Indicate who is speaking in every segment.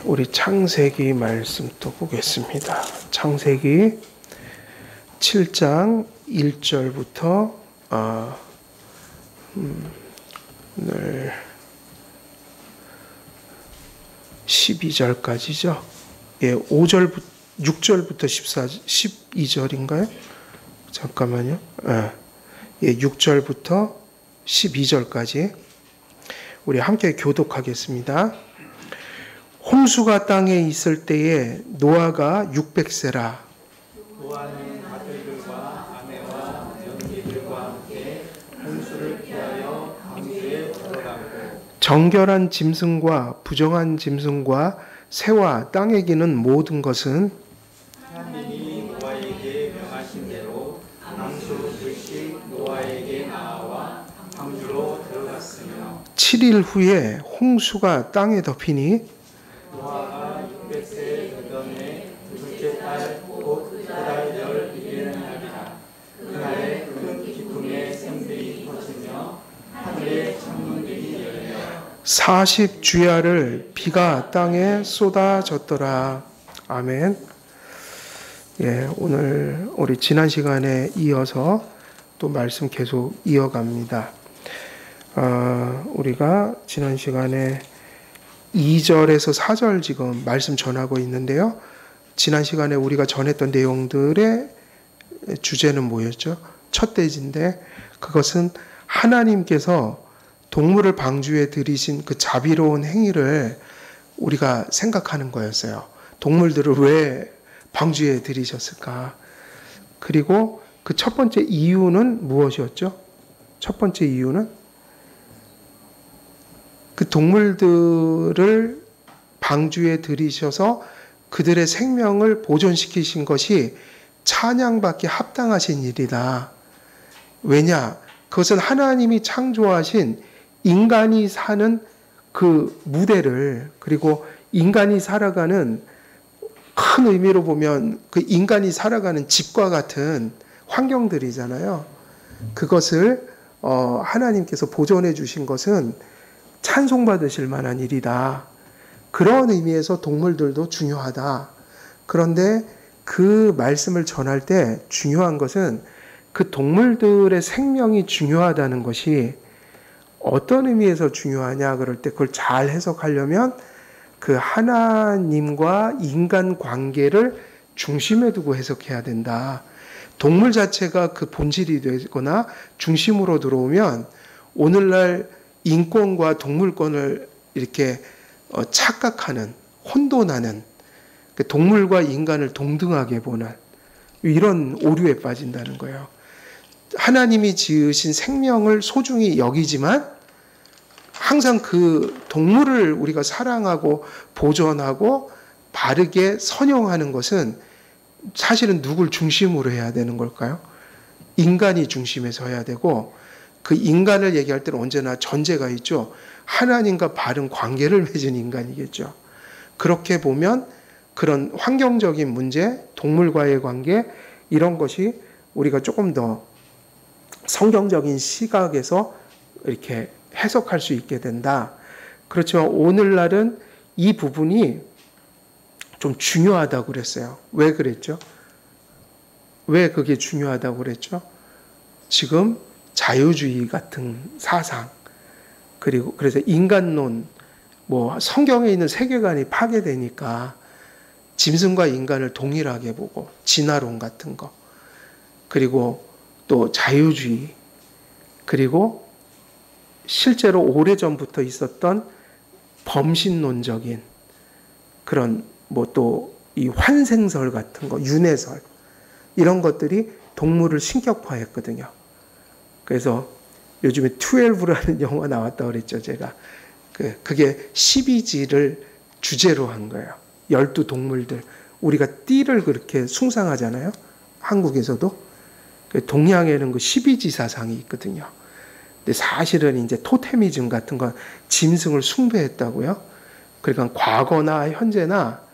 Speaker 1: 우리 창세기 말씀 또 보겠습니다. 창세기 7장 1절부터 오늘 12절까지죠. 예, 6절부터 12절인가요? 잠깐만요. 예, 6절부터 12절까지 우리 함께 교독하겠습니다. 홍수가 땅에 있을 때에 노아가 600세라.
Speaker 2: 노아는 아들들과 아내와 며느리들과 함께 홍수를 피하여 방주에 들어가고
Speaker 1: 정결한 짐승과 부정한 짐승과 새와 땅에 기는 모든 것은
Speaker 2: 하나님이 노아에게 명하신 대로 방주 둘씩 노아에게 나와 방주로 들어갔으며
Speaker 1: 7일 후에 홍수가 땅에 덮이니
Speaker 2: 노아가 600세 되던 둘째 달 곧 그달 11일의 날이라. 그날에 큰 기쁨의 샘들이 터지며 하늘의 창문들이 열려
Speaker 1: 40주야를 비가 땅에 쏟아졌더라. 아멘. 예, 오늘 우리 지난 시간에 이어서 또 말씀 계속 이어갑니다. 우리가 지난 시간에 2절에서 4절 지금 말씀 전하고 있는데요. 지난 시간에 우리가 전했던 내용들의 주제는 뭐였죠? 첫 대지인데 그것은 하나님께서 동물을 방주에 들이신 그 자비로운 행위를 우리가 생각하는 거였어요. 동물들을 왜 방주에 들이셨을까? 그리고 그 첫 번째 이유는 무엇이었죠? 첫 번째 이유는 그 동물들을 방주에 들이셔서 그들의 생명을 보존시키신 것이 찬양받기 합당하신 일이다. 왜냐? 그것은 하나님이 창조하신 인간이 사는 그 무대를, 그리고 인간이 살아가는, 큰 의미로 보면 그 인간이 살아가는 집과 같은 환경들이잖아요. 그것을 하나님께서 보존해 주신 것은 찬송받으실 만한 일이다. 그런 의미에서 동물들도 중요하다. 그런데 그 말씀을 전할 때 중요한 것은 그 동물들의 생명이 중요하다는 것이 어떤 의미에서 중요하냐 그럴 때 그걸 잘 해석하려면 그 하나님과 인간 관계를 중심에 두고 해석해야 된다. 동물 자체가 그 본질이 되거나 중심으로 들어오면 오늘날 인권과 동물권을 이렇게 착각하는, 혼돈하는, 동물과 인간을 동등하게 보는 이런 오류에 빠진다는 거예요. 하나님이 지으신 생명을 소중히 여기지만 항상 그 동물을 우리가 사랑하고 보존하고 바르게 선용하는 것은 사실은 누굴 중심으로 해야 되는 걸까요? 인간이 중심에 서야 되고, 그 인간을 얘기할 때는 언제나 전제가 있죠. 하나님과 바른 관계를 맺은 인간이겠죠. 그렇게 보면 그런 환경적인 문제, 동물과의 관계, 이런 것이 우리가 조금 더 성경적인 시각에서 이렇게 해석할 수 있게 된다. 그렇지만 오늘날은 이 부분이 좀 중요하다고 그랬어요. 왜 그랬죠? 왜 그게 중요하다고 그랬죠? 지금 자유주의 같은 사상, 그리고 그래서 인간론, 성경에 있는 세계관이 파괴되니까 짐승과 인간을 동일하게 보고 진화론 같은 거, 그리고 또 자유주의, 그리고 실제로 오래전부터 있었던 범신론적인 그런 또 이 환생설 같은 거, 윤회설, 이런 것들이 동물을 신격화했거든요. 그래서 요즘에 12라는 영화 나왔다고 그랬죠, 제가. 그게 12지를 주제로 한 거예요. 12동물들. 우리가 띠를 그렇게 숭상하잖아요. 한국에서도. 동양에는 그 12지 사상이 있거든요. 근데 사실은 이제 토테미즘 같은 건 짐승을 숭배했다고요. 그러니까 과거나 현재나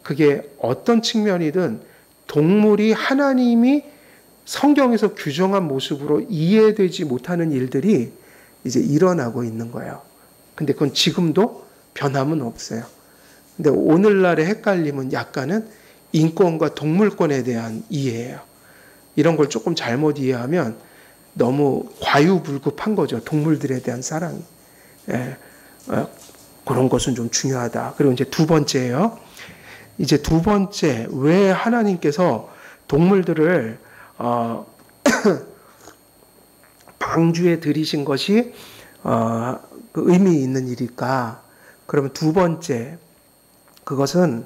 Speaker 1: 그게 어떤 측면이든 동물이 하나님이 성경에서 규정한 모습으로 이해되지 못하는 일들이 이제 일어나고 있는 거예요. 근데 그건 지금도 변함은 없어요. 근데 오늘날의 헷갈림은 약간은 인권과 동물권에 대한 이해예요. 이런 걸 조금 잘못 이해하면 너무 과유불급한 거죠. 동물들에 대한 사랑이. 예, 그런 것은 좀 중요하다. 그리고 이제 두 번째예요. 이제 두 번째, 왜 하나님께서 동물들을 방주에 들이신 것이 그 의미 있는 일일까? 그러면 두 번째, 그것은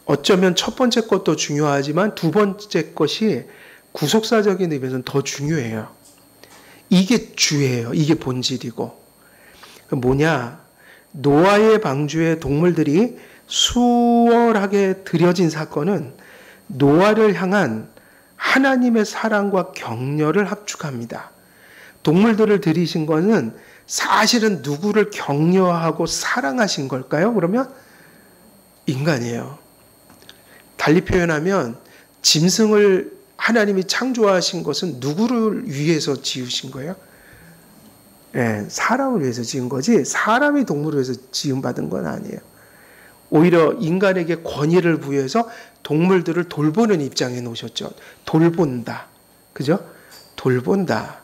Speaker 1: 어쩌면 첫 번째 것도 중요하지만 두 번째 것이 구속사적인 의미에서는 더 중요해요. 이게 주예요. 이게 본질이고. 뭐냐? 노아의 방주에 동물들이 수월하게 들여진 사건은 노아를 향한 하나님의 사랑과 격려를 합축합니다. 동물들을 들이신 것은 사실은 누구를 격려하고 사랑하신 걸까요? 그러면 인간이에요. 달리 표현하면 짐승을 하나님이 창조하신 것은 누구를 위해서 지으신 거예요? 네, 사람을 위해서 지은 거지 사람이 동물을 위해서 지음받은 건 아니에요. 오히려 인간에게 권위를 부여해서 동물들을 돌보는 입장에 놓으셨죠. 돌본다. 그죠? 돌본다.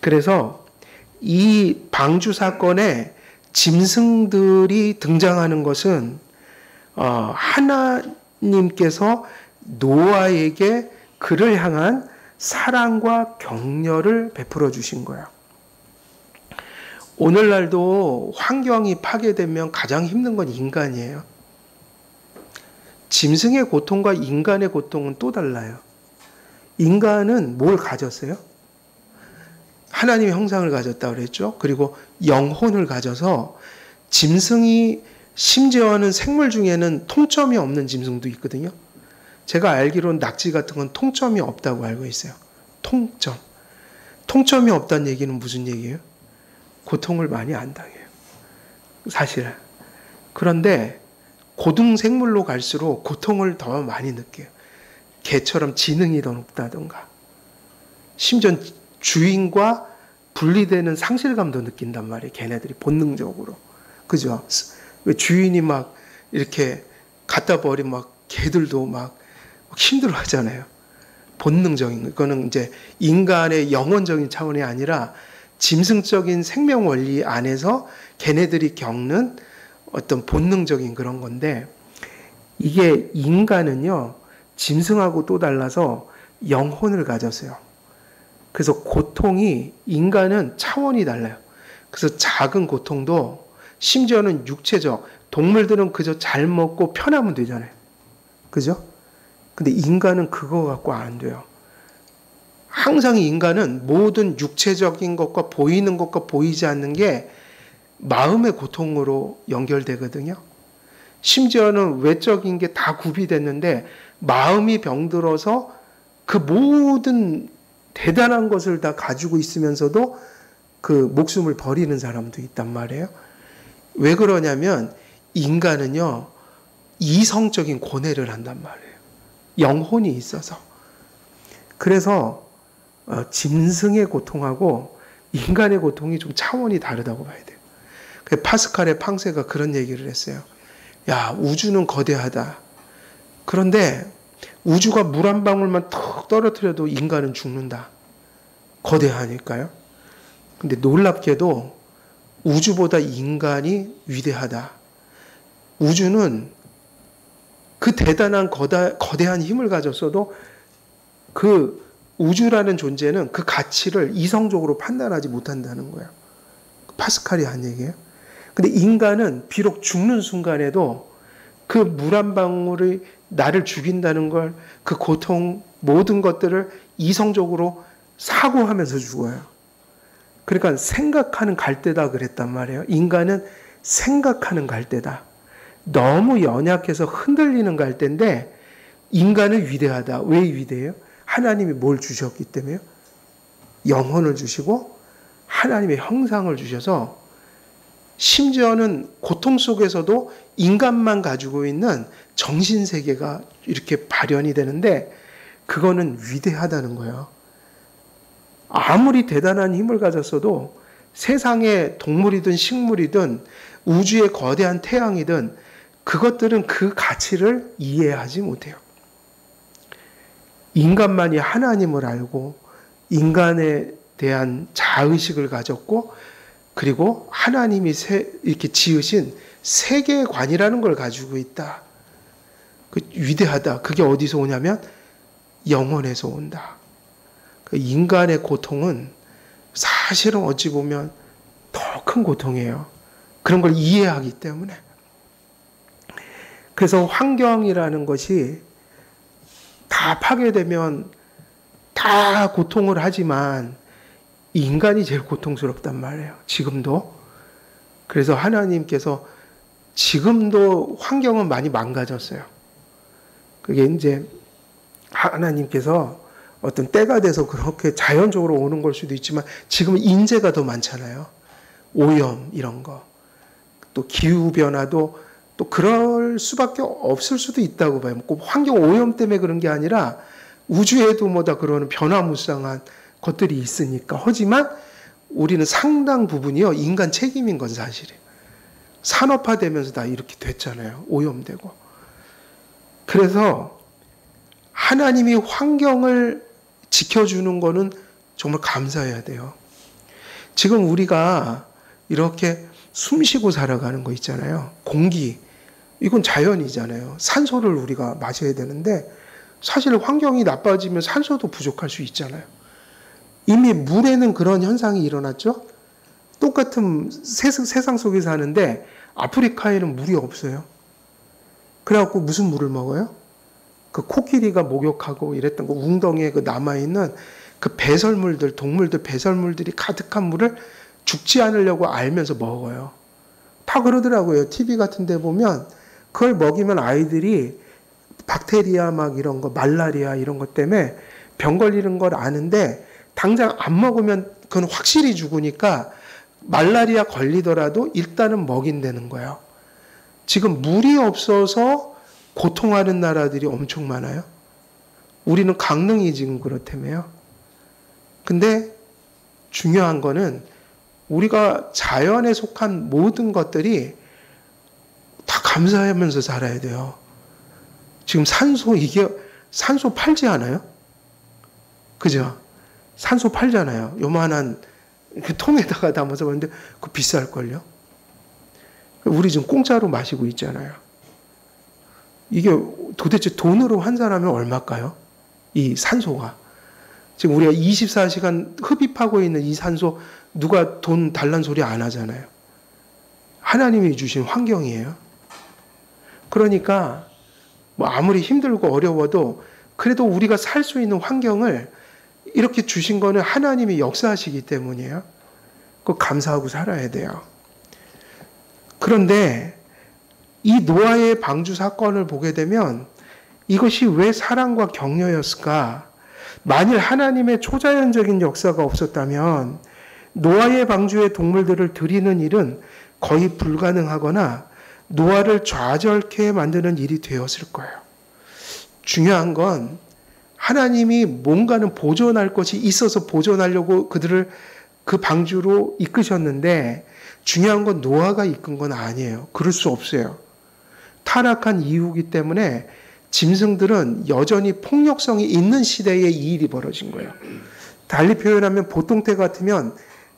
Speaker 1: 그래서 이 방주 사건에 짐승들이 등장하는 것은 하나님께서 노아에게 그를 향한 사랑과 격려를 베풀어 주신 거예요. 오늘날도 환경이 파괴되면 가장 힘든 건 인간이에요. 짐승의 고통과 인간의 고통은 또 달라요. 인간은 뭘 가졌어요? 하나님의 형상을 가졌다고 그랬죠. 그리고 영혼을 가져서 짐승이 심지어는 생물 중에는 통점이 없는 짐승도 있거든요. 제가 알기로는 낙지 같은 건 통점이 없다고 알고 있어요. 통점. 통점이 없다는 얘기는 무슨 얘기예요? 고통을 많이 안 당해요. 사실은. 그런데 고등생물로 갈수록 고통을 더 많이 느껴요. 개처럼 지능이 더 높다던가. 심지어 주인과 분리되는 상실감도 느낀단 말이에요. 걔네들이 본능적으로. 그죠? 왜 주인이 막 이렇게 갖다 버리면 막 개들도 막 힘들어 하잖아요. 본능적인 거. 이거는 이제 인간의 영혼적인 차원이 아니라 짐승적인 생명 원리 안에서 걔네들이 겪는 어떤 본능적인 그런 건데, 이게 인간은요, 짐승하고 또 달라서 영혼을 가졌어요. 그래서 고통이, 인간은 차원이 달라요. 그래서 작은 고통도 심지어는 육체적, 동물들은 그저 잘 먹고 편하면 되잖아요. 그죠? 근데 인간은 그거 갖고 안 돼요. 항상 인간은 모든 육체적인 것과 보이는 것과 보이지 않는 게 마음의 고통으로 연결되거든요. 심지어는 외적인 게 다 구비됐는데 마음이 병들어서 그 모든 대단한 것을 다 가지고 있으면서도 그 목숨을 버리는 사람도 있단 말이에요. 왜 그러냐면 인간은요, 이성적인 고뇌를 한단 말이에요. 영혼이 있어서. 그래서 짐승의 고통하고 인간의 고통이 좀 차원이 다르다고 봐야 돼요. 파스칼의 팡세가 그런 얘기를 했어요. 야, 우주는 거대하다. 그런데 우주가 물 한 방울만 턱 떨어뜨려도 인간은 죽는다. 거대하니까요. 근데 놀랍게도 우주보다 인간이 위대하다. 우주는 그 대단한 거대한 힘을 가졌어도 그 우주라는 존재는 그 가치를 이성적으로 판단하지 못한다는 거예요. 파스칼이 한 얘기예요. 근데 인간은 비록 죽는 순간에도 그 물 한 방울이 나를 죽인다는 걸, 그 고통, 모든 것들을 이성적으로 사고하면서 죽어요. 그러니까 생각하는 갈대다 그랬단 말이에요. 인간은 생각하는 갈대다. 너무 연약해서 흔들리는 갈대인데 인간은 위대하다. 왜 위대해요? 하나님이 뭘 주셨기 때문에요? 영혼을 주시고 하나님의 형상을 주셔서 심지어는 고통 속에서도 인간만 가지고 있는 정신세계가 이렇게 발현이 되는데 그거는 위대하다는 거예요. 아무리 대단한 힘을 가졌어도 세상의 동물이든 식물이든 우주의 거대한 태양이든 그것들은 그 가치를 이해하지 못해요. 인간만이 하나님을 알고 인간에 대한 자의식을 가졌고 그리고 하나님이 이렇게 지으신 세계관이라는 걸 가지고 있다. 그 위대하다. 그게 어디서 오냐면 영혼에서 온다. 그 인간의 고통은 사실은 어찌 보면 더 큰 고통이에요. 그런 걸 이해하기 때문에. 그래서 환경이라는 것이 다 파괴되면 다 고통을 하지만 인간이 제일 고통스럽단 말이에요. 지금도. 그래서 하나님께서 지금도 환경은 많이 망가졌어요. 그게 이제 하나님께서 어떤 때가 돼서 그렇게 자연적으로 오는 걸 수도 있지만 지금은 인재가 더 많잖아요. 오염 이런 거. 또 기후변화도 또 그럴 수밖에 없을 수도 있다고 봐요. 꼭 환경 오염 때문에 그런 게 아니라 우주에도 뭐다 그러는 변화무쌍한 것들이 있으니까. 하지만 우리는 상당 부분이요 인간 책임인 건 사실이에요. 산업화되면서 다 이렇게 됐잖아요. 오염되고. 그래서 하나님이 환경을 지켜주는 거는 정말 감사해야 돼요. 지금 우리가 이렇게 숨쉬고 살아가는 거 있잖아요. 공기. 이건 자연이잖아요. 산소를 우리가 마셔야 되는데 사실 환경이 나빠지면 산소도 부족할 수 있잖아요. 이미 물에는 그런 현상이 일어났죠. 똑같은 세상 속에 사는데 아프리카에는 물이 없어요. 그래갖고 무슨 물을 먹어요? 그 코끼리가 목욕하고 이랬던 거 웅덩이에 그 남아있는 그 배설물들, 동물들 배설물들이 가득한 물을 죽지 않으려고 알면서 먹어요. 다 그러더라고요. TV 같은 데 보면 그걸 먹이면 아이들이 박테리아 막 이런 거, 말라리아 이런 것 때문에 병 걸리는 걸 아는데 당장 안 먹으면 그건 확실히 죽으니까 말라리아 걸리더라도 일단은 먹인다는 거예요. 지금 물이 없어서 고통하는 나라들이 엄청 많아요. 우리는 강릉이 지금 그렇다며요. 근데 중요한 거는 우리가 자연에 속한 모든 것들이 다 감사하면서 살아야 돼요. 지금 산소, 이게 산소 팔지 않아요? 그죠? 산소 팔잖아요. 요만한 그 통에다가 담아서 그런데 그거 비쌀걸요? 우리 지금 공짜로 마시고 있잖아요. 이게 도대체 돈으로 환산하면 얼마일까요? 이 산소가. 지금 우리가 24시간 흡입하고 있는 이 산소 누가 돈 달란 소리 안 하잖아요. 하나님이 주신 환경이에요. 그러니까 뭐 아무리 힘들고 어려워도 그래도 우리가 살 수 있는 환경을 이렇게 주신 거는 하나님이 역사하시기 때문이에요. 그거 감사하고 살아야 돼요. 그런데 이 노아의 방주 사건을 보게 되면 이것이 왜 사랑과 격려였을까? 만일 하나님의 초자연적인 역사가 없었다면 노아의 방주의 동물들을 들이는 일은 거의 불가능하거나 노아를 좌절케 만드는 일이 되었을 거예요. 중요한 건 하나님이 뭔가는 보존할 것이 있어서 보존하려고 그들을 그 방주로 이끄셨는데 중요한 건 노아가 이끈 건 아니에요. 그럴 수 없어요. 타락한 이유이기 때문에 짐승들은 여전히 폭력성이 있는 시대에 이 일이 벌어진 거예요. 달리 표현하면 보통 때 같으면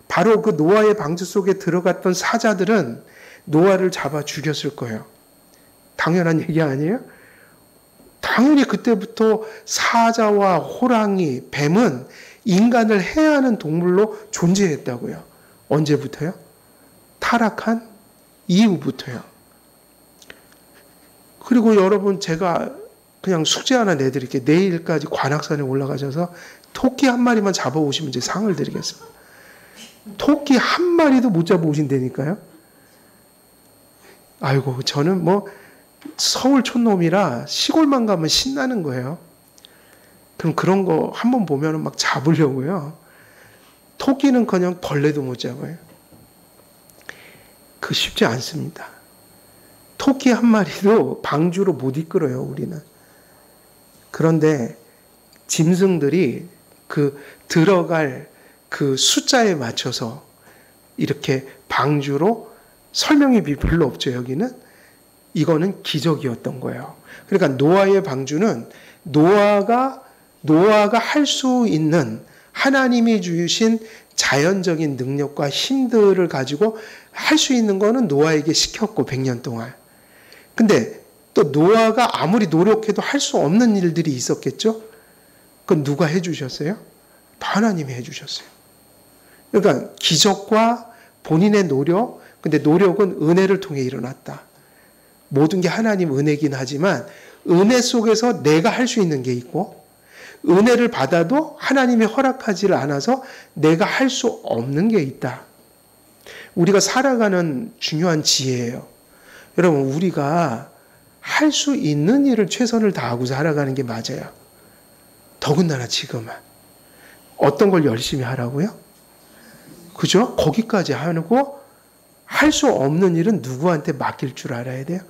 Speaker 1: 바로 그 노아의 방주 속에 들어갔던 사자들은 노아를 잡아 죽였을 거예요. 당연한 얘기 아니에요? 당연히 그때부터 사자와 호랑이, 뱀은 인간을 해하는 동물로 존재했다고요. 언제부터요? 타락한 이후부터요. 그리고 여러분 제가 그냥 숙제 하나 내드릴게요. 내일까지 관악산에 올라가셔서 토끼 한 마리만 잡아오시면 이제 상을 드리겠습니다. 토끼 한 마리도 못 잡아오신다니까요. 아이고 저는 뭐 서울 촌놈이라 시골만 가면 신나는 거예요. 그럼 그런 거 한번 보면 막 잡으려고요. 토끼는커녕 벌레도 못 잡아요. 그 쉽지 않습니다. 토끼 한 마리도 방주로 못 이끌어요, 우리는. 그런데 짐승들이 그 들어갈 그 숫자에 맞춰서 이렇게 방주로 설명이 별로 없죠, 여기는. 이거는 기적이었던 거예요. 그러니까 노아의 방주는 노아가 할 수 있는 하나님이 주신 자연적인 능력과 힘들을 가지고 할 수 있는 거는 노아에게 시켰고 100년 동안. 근데 또 노아가 아무리 노력해도 할 수 없는 일들이 있었겠죠? 그건 누가 해주셨어요? 하나님이 해주셨어요. 그러니까 기적과 본인의 노력, 근데 노력은 은혜를 통해 일어났다. 모든 게 하나님 은혜긴 하지만 은혜 속에서 내가 할 수 있는 게 있고 은혜를 받아도 하나님이 허락하지를 않아서 내가 할 수 없는 게 있다. 우리가 살아가는 중요한 지혜예요. 여러분, 우리가 할 수 있는 일을 최선을 다하고 살아가는 게 맞아요. 더군다나 지금은. 어떤 걸 열심히 하라고요? 그죠? 거기까지 하고 할 수 없는 일은 누구한테 맡길 줄 알아야 돼요.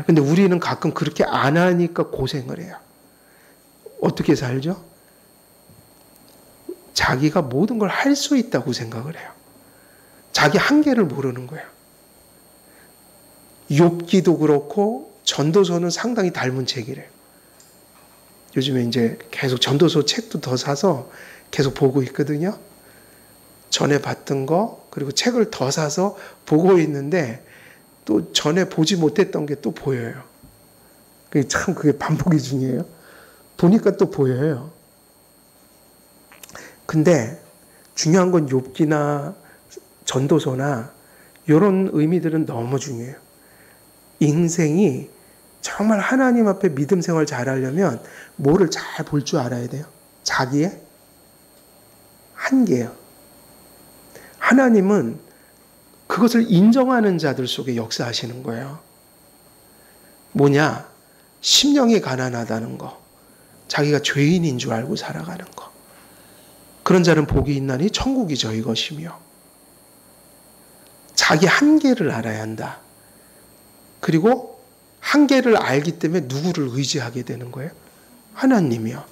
Speaker 1: 근데 우리는 가끔 그렇게 안 하니까 고생을 해요. 어떻게 살죠? 자기가 모든 걸 할 수 있다고 생각을 해요. 자기 한계를 모르는 거예요. 욥기도 그렇고 전도서는 상당히 닮은 책이래요. 요즘에 이제 계속 전도서 책도 더 사서 계속 보고 있거든요. 전에 봤던 거 그리고 책을 더 사서 보고 있는데 또 전에 보지 못했던 게 또 보여요. 참 그게 반복이 중요해요. 보니까 또 보여요. 근데 중요한 건 욥기나 전도서나 이런 의미들은 너무 중요해요. 인생이 정말 하나님 앞에 믿음 생활 잘하려면 뭐를 잘 볼 줄 알아야 돼요. 자기의 한계예요. 하나님은 그것을 인정하는 자들 속에 역사하시는 거예요. 뭐냐? 심령이 가난하다는 거. 자기가 죄인인 줄 알고 살아가는 거. 그런 자는 복이 있나니 천국이 저희 것이며. 자기 한계를 알아야 한다. 그리고 한계를 알기 때문에 누구를 의지하게 되는 거예요? 하나님이요.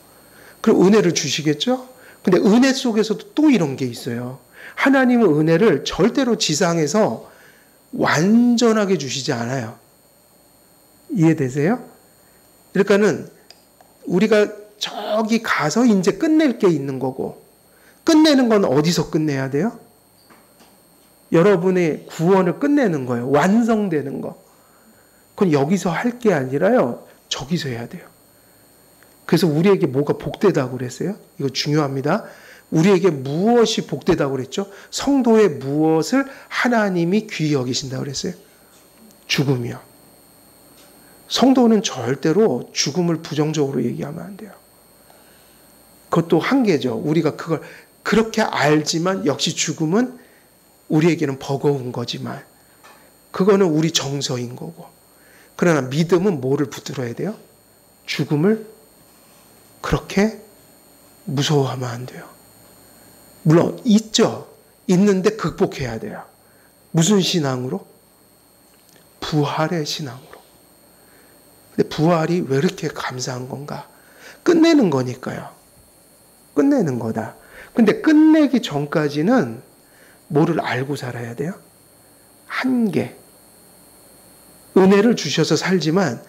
Speaker 1: 그럼 은혜를 주시겠죠? 근데 은혜 속에서도 또 이런 게 있어요. 하나님은 은혜를 절대로 지상에서 완전하게 주시지 않아요. 이해되세요? 그러니까는 우리가 저기 가서 이제 끝낼 게 있는 거고, 끝내는 건 어디서 끝내야 돼요? 여러분의 구원을 끝내는 거예요. 완성되는 거. 그건 여기서 할 게 아니라요. 저기서 해야 돼요. 그래서 우리에게 뭐가 복되다고 그랬어요? 이거 중요합니다. 우리에게 무엇이 복되다고 그랬죠? 성도의 무엇을 하나님이 귀히 여기신다고 그랬어요? 죽음이요. 성도는 절대로 죽음을 부정적으로 얘기하면 안 돼요. 그것도 한계죠. 우리가 그걸 그렇게 알지만 역시 죽음은 우리에게는 버거운 거지만 그거는 우리 정서인 거고. 그러나 믿음은 뭐를 붙들어야 돼요? 죽음을 그렇게 무서워하면 안 돼요. 물론 있죠. 있는데 극복해야 돼요. 무슨 신앙으로? 부활의 신앙으로. 근데 부활이 왜 이렇게 감사한 건가? 끝내는 거니까요. 끝내는 거다. 근데 끝내기 전까지는 뭐를 알고 살아야 돼요? 한계. 은혜를 주셔서 살지만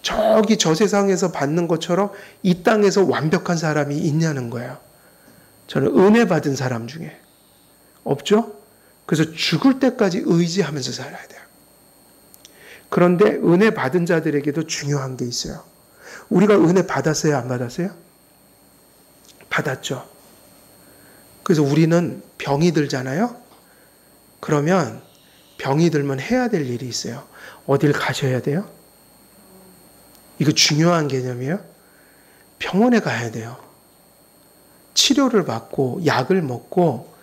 Speaker 1: 저기 저 세상에서 받는 것처럼 이 땅에서 완벽한 사람이 있냐는 거예요. 저는 은혜 받은 사람 중에 없죠? 그래서 죽을 때까지 의지하면서 살아야 돼요. 그런데 은혜 받은 자들에게도 중요한 게 있어요. 우리가 은혜 받았어요? 안 받았어요? 받았죠. 그래서 우리는 병이 들잖아요. 그러면 병이 들면 해야 될 일이 있어요. 어딜 가셔야 돼요? 이거 중요한 개념이에요. 병원에 가야 돼요. 치료를 받고 약을 먹고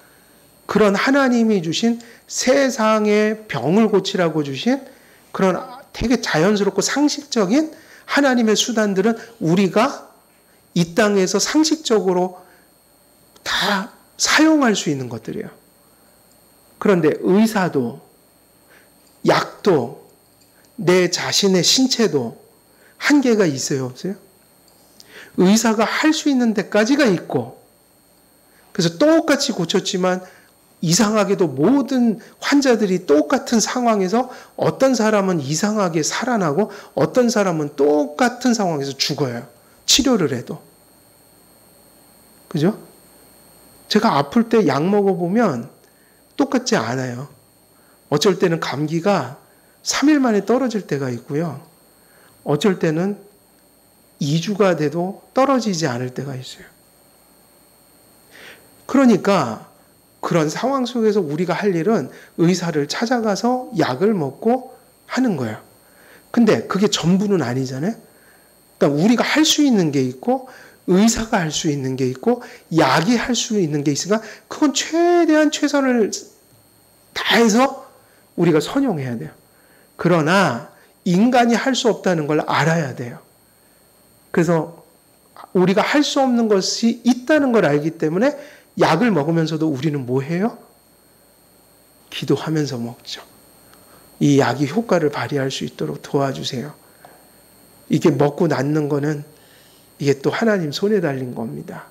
Speaker 1: 그런 하나님이 주신 세상의 병을 고치라고 주신 그런 되게 자연스럽고 상식적인 하나님의 수단들은 우리가 이 땅에서 상식적으로 다 사용할 수 있는 것들이에요. 그런데 의사도 약도 내 자신의 신체도 한계가 있어요, 없어요? 의사가 할 수 있는 데까지가 있고 그래서 똑같이 고쳤지만 이상하게도 모든 환자들이 똑같은 상황에서 어떤 사람은 이상하게 살아나고 어떤 사람은 똑같은 상황에서 죽어요. 치료를 해도. 그죠? 제가 아플 때 약 먹어보면 똑같지 않아요. 어쩔 때는 감기가 3일 만에 떨어질 때가 있고요. 어쩔 때는 2주가 돼도 떨어지지 않을 때가 있어요. 그러니까 그런 상황 속에서 우리가 할 일은 의사를 찾아가서 약을 먹고 하는 거예요. 근데 그게 전부는 아니잖아요. 그러니까 우리가 할 수 있는 게 있고 의사가 할 수 있는 게 있고 약이 할 수 있는 게 있으니까 그건 최대한 최선을 다해서 우리가 선용해야 돼요. 그러나 인간이 할 수 없다는 걸 알아야 돼요. 그래서 우리가 할 수 없는 것이 있다는 걸 알기 때문에 약을 먹으면서도 우리는 뭐 해요? 기도하면서 먹죠. 이 약이 효과를 발휘할 수 있도록 도와주세요. 이게 먹고 낫는 거는 이게 또 하나님 손에 달린 겁니다.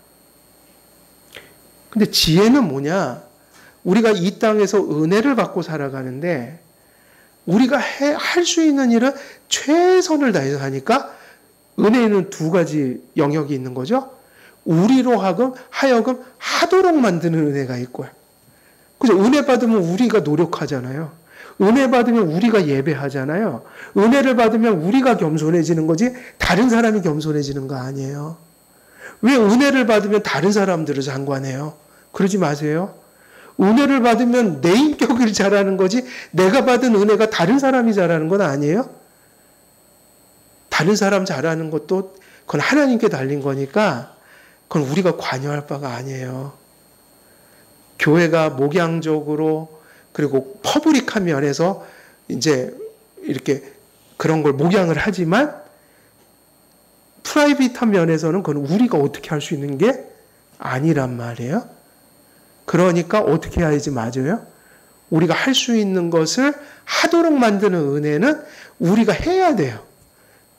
Speaker 1: 근데 지혜는 뭐냐? 우리가 이 땅에서 은혜를 받고 살아가는데 우리가 할 수 있는 일은 최선을 다해서 하니까 은혜에는 두 가지 영역이 있는 거죠. 우리로 하여금 하도록 만드는 은혜가 있고요. 그죠? 은혜 받으면 우리가 노력하잖아요. 은혜 받으면 우리가 예배하잖아요. 은혜를 받으면 우리가 겸손해지는 거지 다른 사람이 겸손해지는 거 아니에요. 왜 은혜를 받으면 다른 사람들을 상관해요? 그러지 마세요. 은혜를 받으면 내 인격을 잘하는 거지 내가 받은 은혜가 다른 사람이 잘하는 건 아니에요. 다른 사람 잘하는 것도 그건 하나님께 달린 거니까 그건 우리가 관여할 바가 아니에요. 교회가 목양적으로 그리고 퍼블릭한 면에서 이제 이렇게 그런 걸 목양을 하지만 프라이빗한 면에서는 그건 우리가 어떻게 할 수 있는 게 아니란 말이에요. 그러니까 어떻게 해야지 맞아요? 우리가 할 수 있는 것을 하도록 만드는 은혜는 우리가 해야 돼요.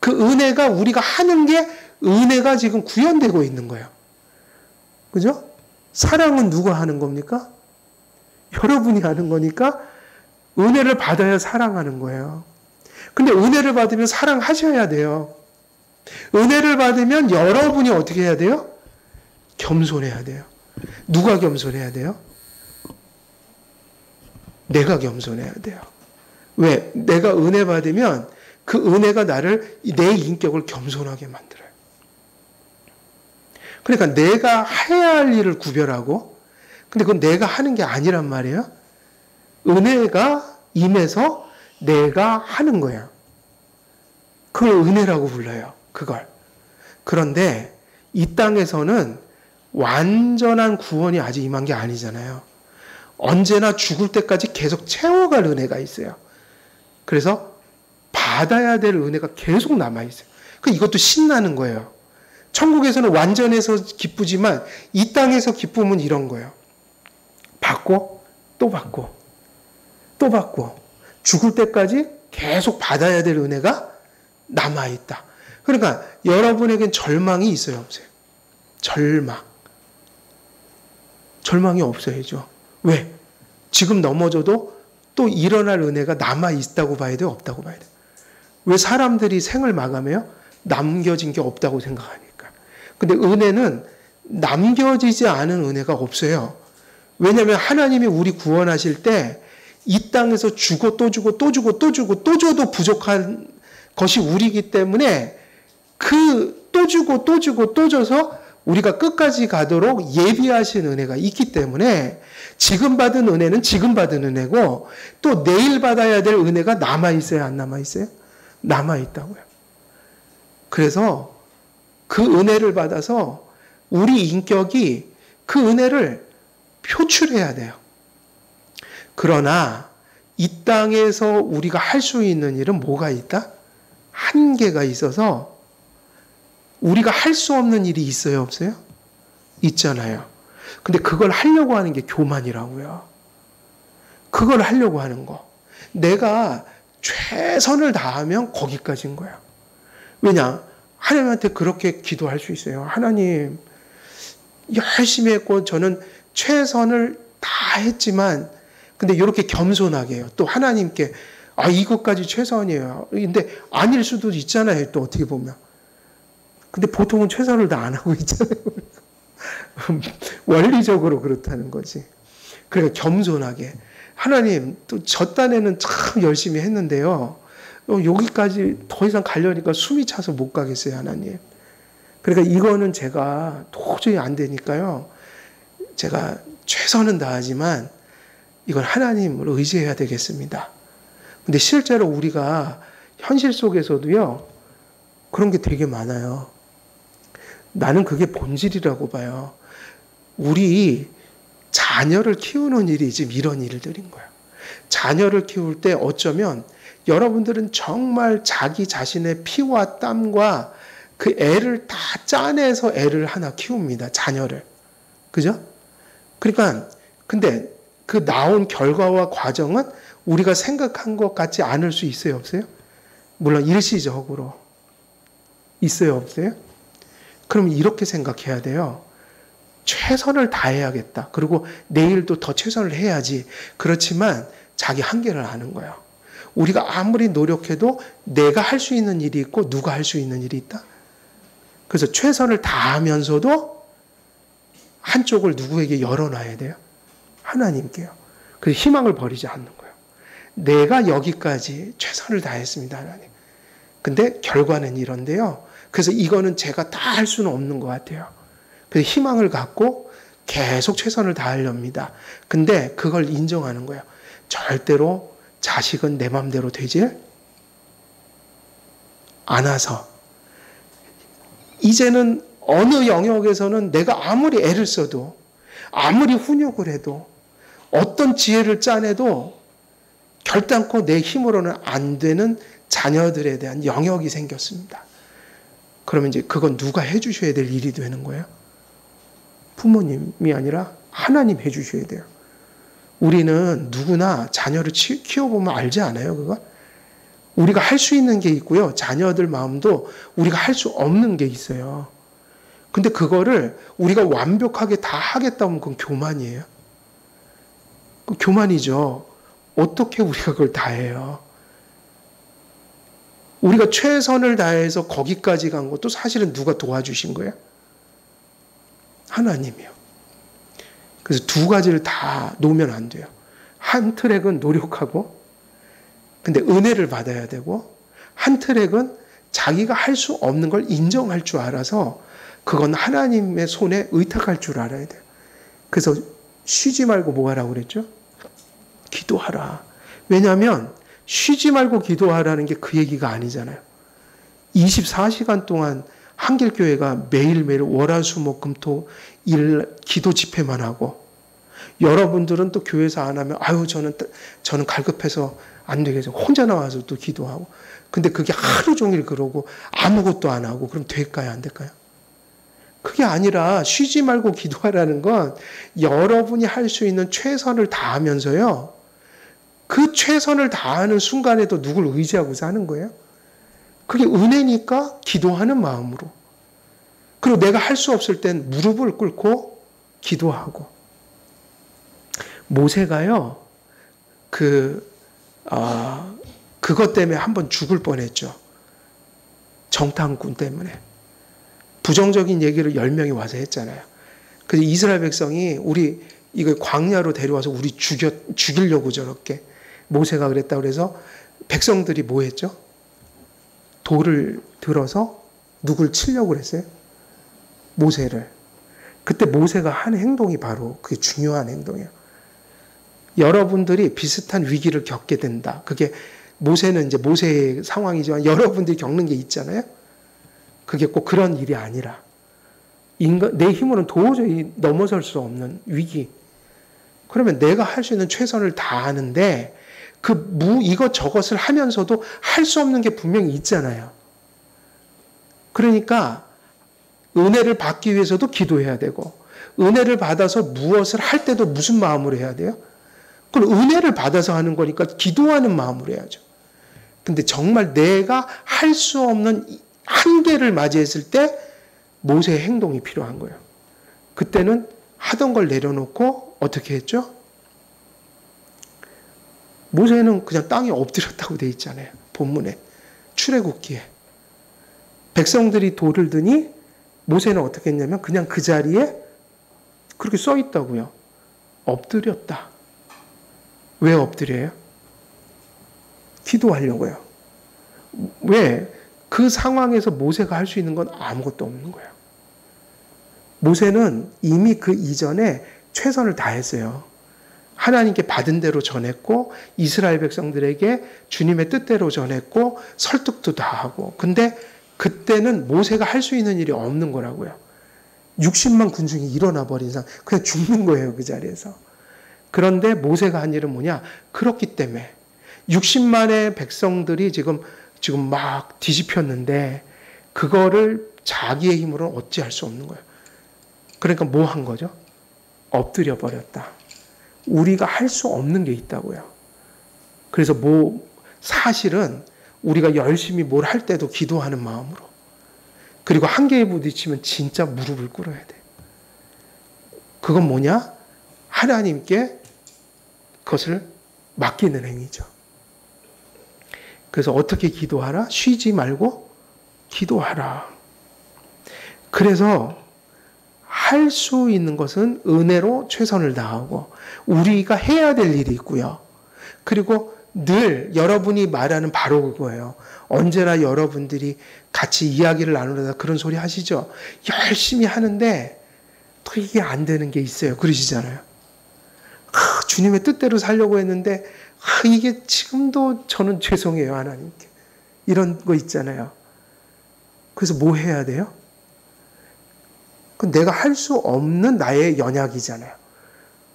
Speaker 1: 그 은혜가 우리가 하는 게 은혜가 지금 구현되고 있는 거예요. 그죠? 사랑은 누가 하는 겁니까? 여러분이 하는 거니까 은혜를 받아야 사랑하는 거예요. 근데 은혜를 받으면 사랑하셔야 돼요. 은혜를 받으면 여러분이 어떻게 해야 돼요? 겸손해야 돼요. 누가 겸손해야 돼요? 내가 겸손해야 돼요. 왜? 내가 은혜 받으면 그 은혜가 나를, 내 인격을 겸손하게 만들어요. 그러니까 내가 해야 할 일을 구별하고, 근데 그건 내가 하는 게 아니란 말이에요. 은혜가 임해서 내가 하는 거예요. 그걸 은혜라고 불러요. 그걸. 그런데 이 땅에서는 완전한 구원이 아직 임한 게 아니잖아요. 언제나 죽을 때까지 계속 채워갈 은혜가 있어요. 그래서 받아야 될 은혜가 계속 남아있어요. 이것도 신나는 거예요. 천국에서는 완전해서 기쁘지만 이 땅에서 기쁨은 이런 거예요. 받고 또 받고 또 받고 죽을 때까지 계속 받아야 될 은혜가 남아있다. 그러니까 여러분에겐 절망이 있어요, 없어요? 절망이 없어야죠. 왜? 지금 넘어져도 또 일어날 은혜가 남아있다고 봐야 돼요? 없다고 봐야 돼요? 왜 사람들이 생을 마감해요? 남겨진 게 없다고 생각하니까. 근데 은혜는 남겨지지 않은 은혜가 없어요. 왜냐하면 하나님이 우리 구원하실 때 이 땅에서 주고 또 주고 또 주고 또 주고 또 줘도 부족한 것이 우리이기 때문에 그 또 주고 또 주고 또 줘서 우리가 끝까지 가도록 예비하신 은혜가 있기 때문에 지금 받은 은혜는 지금 받은 은혜고 또 내일 받아야 될 은혜가 남아있어요? 안 남아있어요? 남아있다고요. 그래서 그 은혜를 받아서 우리 인격이 그 은혜를 표출해야 돼요. 그러나 이 땅에서 우리가 할 수 있는 일은 뭐가 있다? 한계가 있어서 우리가 할 수 없는 일이 있어요? 없어요? 있잖아요. 근데 그걸 하려고 하는 게 교만이라고요. 그걸 하려고 하는 거. 내가 최선을 다하면 거기까지인 거예요. 왜냐? 하나님한테 그렇게 기도할 수 있어요. 하나님, 열심히 했고 저는 최선을 다 했지만 근데 이렇게 겸손하게 해요. 또 하나님께 이것까지 최선이에요. 근데 아닐 수도 있잖아요. 또 어떻게 보면. 근데 보통은 최선을 다 안 하고 있잖아요. 원리적으로 그렇다는 거지. 그러니까 겸손하게. 하나님, 또 저 딴에는 참 열심히 했는데요. 여기까지 더 이상 가려니까 숨이 차서 못 가겠어요, 하나님. 그러니까 이거는 제가 도저히 안 되니까요. 제가 최선은 다하지만 이건 하나님을 의지해야 되겠습니다. 근데 실제로 우리가 현실 속에서도요, 그런 게 되게 많아요. 나는 그게 본질이라고 봐요. 우리 자녀를 키우는 일이 지금 이런 일들인 거예요. 자녀를 키울 때 어쩌면 여러분들은 정말 자기 자신의 피와 땀과 그 애를 다 짜내서 애를 하나 키웁니다. 자녀를. 그죠? 그러니까 근데 그 나온 결과와 과정은 우리가 생각한 것 같지 않을 수 있어요, 없어요? 물론 일시적으로. 있어요, 없어요? 그럼 이렇게 생각해야 돼요. 최선을 다해야겠다. 그리고 내일도 더 최선을 해야지. 그렇지만 자기 한계를 아는 거예요. 우리가 아무리 노력해도 내가 할 수 있는 일이 있고 누가 할 수 있는 일이 있다. 그래서 최선을 다하면서도 한쪽을 누구에게 열어놔야 돼요? 하나님께요. 그래서 희망을 버리지 않는 거예요. 내가 여기까지 최선을 다했습니다, 하나님. 근데 결과는 이런데요. 그래서 이거는 제가 다 할 수는 없는 것 같아요. 그래서 희망을 갖고 계속 최선을 다하렵니다. 근데 그걸 인정하는 거예요. 절대로 자식은 내 맘대로 되지 않아서 이제는 어느 영역에서는 내가 아무리 애를 써도 아무리 훈육을 해도 어떤 지혜를 짜내도 결단코 내 힘으로는 안 되는 자녀들에 대한 영역이 생겼습니다. 그러면 이제 그건 누가 해주셔야 될 일이 되는 거예요? 부모님이 아니라 하나님 해주셔야 돼요. 우리는 누구나 자녀를 키워보면 알지 않아요, 그거? 우리가 할 수 있는 게 있고요. 자녀들 마음도 우리가 할 수 없는 게 있어요. 근데 그거를 우리가 완벽하게 다 하겠다 하면 그건 교만이에요. 교만이죠. 어떻게 우리가 그걸 다 해요? 우리가 최선을 다해서 거기까지 간 것도 사실은 누가 도와주신 거예요? 하나님이요. 그래서 두 가지를 다 놓으면 안 돼요. 한 트랙은 노력하고, 근데 은혜를 받아야 되고, 한 트랙은 자기가 할 수 없는 걸 인정할 줄 알아서 그건 하나님의 손에 의탁할 줄 알아야 돼요. 그래서 쉬지 말고 뭐 하라고 그랬죠? 기도하라. 왜냐하면 쉬지 말고 기도하라는 게 그 얘기가 아니잖아요. 24시간 동안 한길교회가 매일매일 월화수목금토 일 기도 집회만 하고 여러분들은 또 교회에서 안 하면 저는 갈급해서 안 되겠어요. 혼자 나와서 또 기도하고. 근데 그게 하루 종일 그러고 아무것도 안 하고 그럼 될까요? 안 될까요? 그게 아니라 쉬지 말고 기도하라는 건 여러분이 할 수 있는 최선을 다하면서요. 그 최선을 다하는 순간에도 누굴 의지하고 사는 거예요? 그게 은혜니까 기도하는 마음으로. 그리고 내가 할 수 없을 땐 무릎을 꿇고 기도하고. 모세가요, 그것 때문에 한번 죽을 뻔했죠. 정탐꾼 때문에. 부정적인 얘기를 10명이 와서 했잖아요. 그래서 이스라엘 백성이 우리 이거 광야로 데려와서 우리 죽이려고 저렇게 모세가 그랬다 그래서 백성들이 뭐 했죠? 돌을 들어서 누굴 치려고 그랬어요? 모세를. 그때 모세가 한 행동이 바로 그게 중요한 행동이에요. 여러분들이 비슷한 위기를 겪게 된다. 그게 모세는 이제 모세의 상황이지만 여러분들이 겪는 게 있잖아요. 그게 꼭 그런 일이 아니라 내 힘으로는 도저히 넘어설 수 없는 위기. 그러면 내가 할 수 있는 최선을 다하는데 이것저것을 하면서도 할 수 없는 게 분명히 있잖아요. 그러니까 은혜를 받기 위해서도 기도해야 되고 은혜를 받아서 무엇을 할 때도 무슨 마음으로 해야 돼요? 그럼 은혜를 받아서 하는 거니까 기도하는 마음으로 해야죠. 근데 정말 내가 할 수 없는 한계를 맞이했을 때 모세의 행동이 필요한 거예요. 그때는 하던 걸 내려놓고 어떻게 했죠? 모세는 그냥 땅에 엎드렸다고 돼 있잖아요. 본문에. 출애굽기에. 백성들이 돌을 드니 모세는 어떻게 했냐면 그냥 그 자리에 그렇게 써 있다고요. 엎드렸다. 왜 엎드려요? 기도하려고요. 왜? 그 상황에서 모세가 할 수 있는 건 아무것도 없는 거예요. 모세는 이미 그 이전에 최선을 다했어요. 하나님께 받은 대로 전했고 이스라엘 백성들에게 주님의 뜻대로 전했고 설득도 다 하고. 근데 그때는 모세가 할 수 있는 일이 없는 거라고요. 60만 군중이 일어나 버린 이상 그냥 죽는 거예요. 그 자리에서. 그런데 모세가 한 일은 뭐냐? 그렇기 때문에 60만의 백성들이 지금 막 뒤집혔는데 그거를 자기의 힘으로는 어찌할 수 없는 거예요. 그러니까 뭐 한 거죠? 엎드려 버렸다. 우리가 할 수 없는 게 있다고요. 그래서 사실은 우리가 열심히 뭘 할 때도 기도하는 마음으로, 그리고 한계에 부딪히면 진짜 무릎을 꿇어야 돼. 그건 뭐냐? 하나님께 그것을 맡기는 행위죠. 그래서 어떻게 기도하라? 쉬지 말고 기도하라. 그래서 할 수 있는 것은 은혜로 최선을 다하고 우리가 해야 될 일이 있고요. 그리고 늘 여러분이 말하는 바로 그거예요. 언제나 여러분들이 같이 이야기를 나누려다 그런 소리 하시죠. 열심히 하는데 또 이게 안 되는 게 있어요. 그러시잖아요. 주님의 뜻대로 살려고 했는데 이게 지금도 저는 죄송해요. 하나님께. 이런 거 있잖아요. 그래서 뭐 해야 돼요? 그건 내가 할 수 없는 나의 연약이잖아요.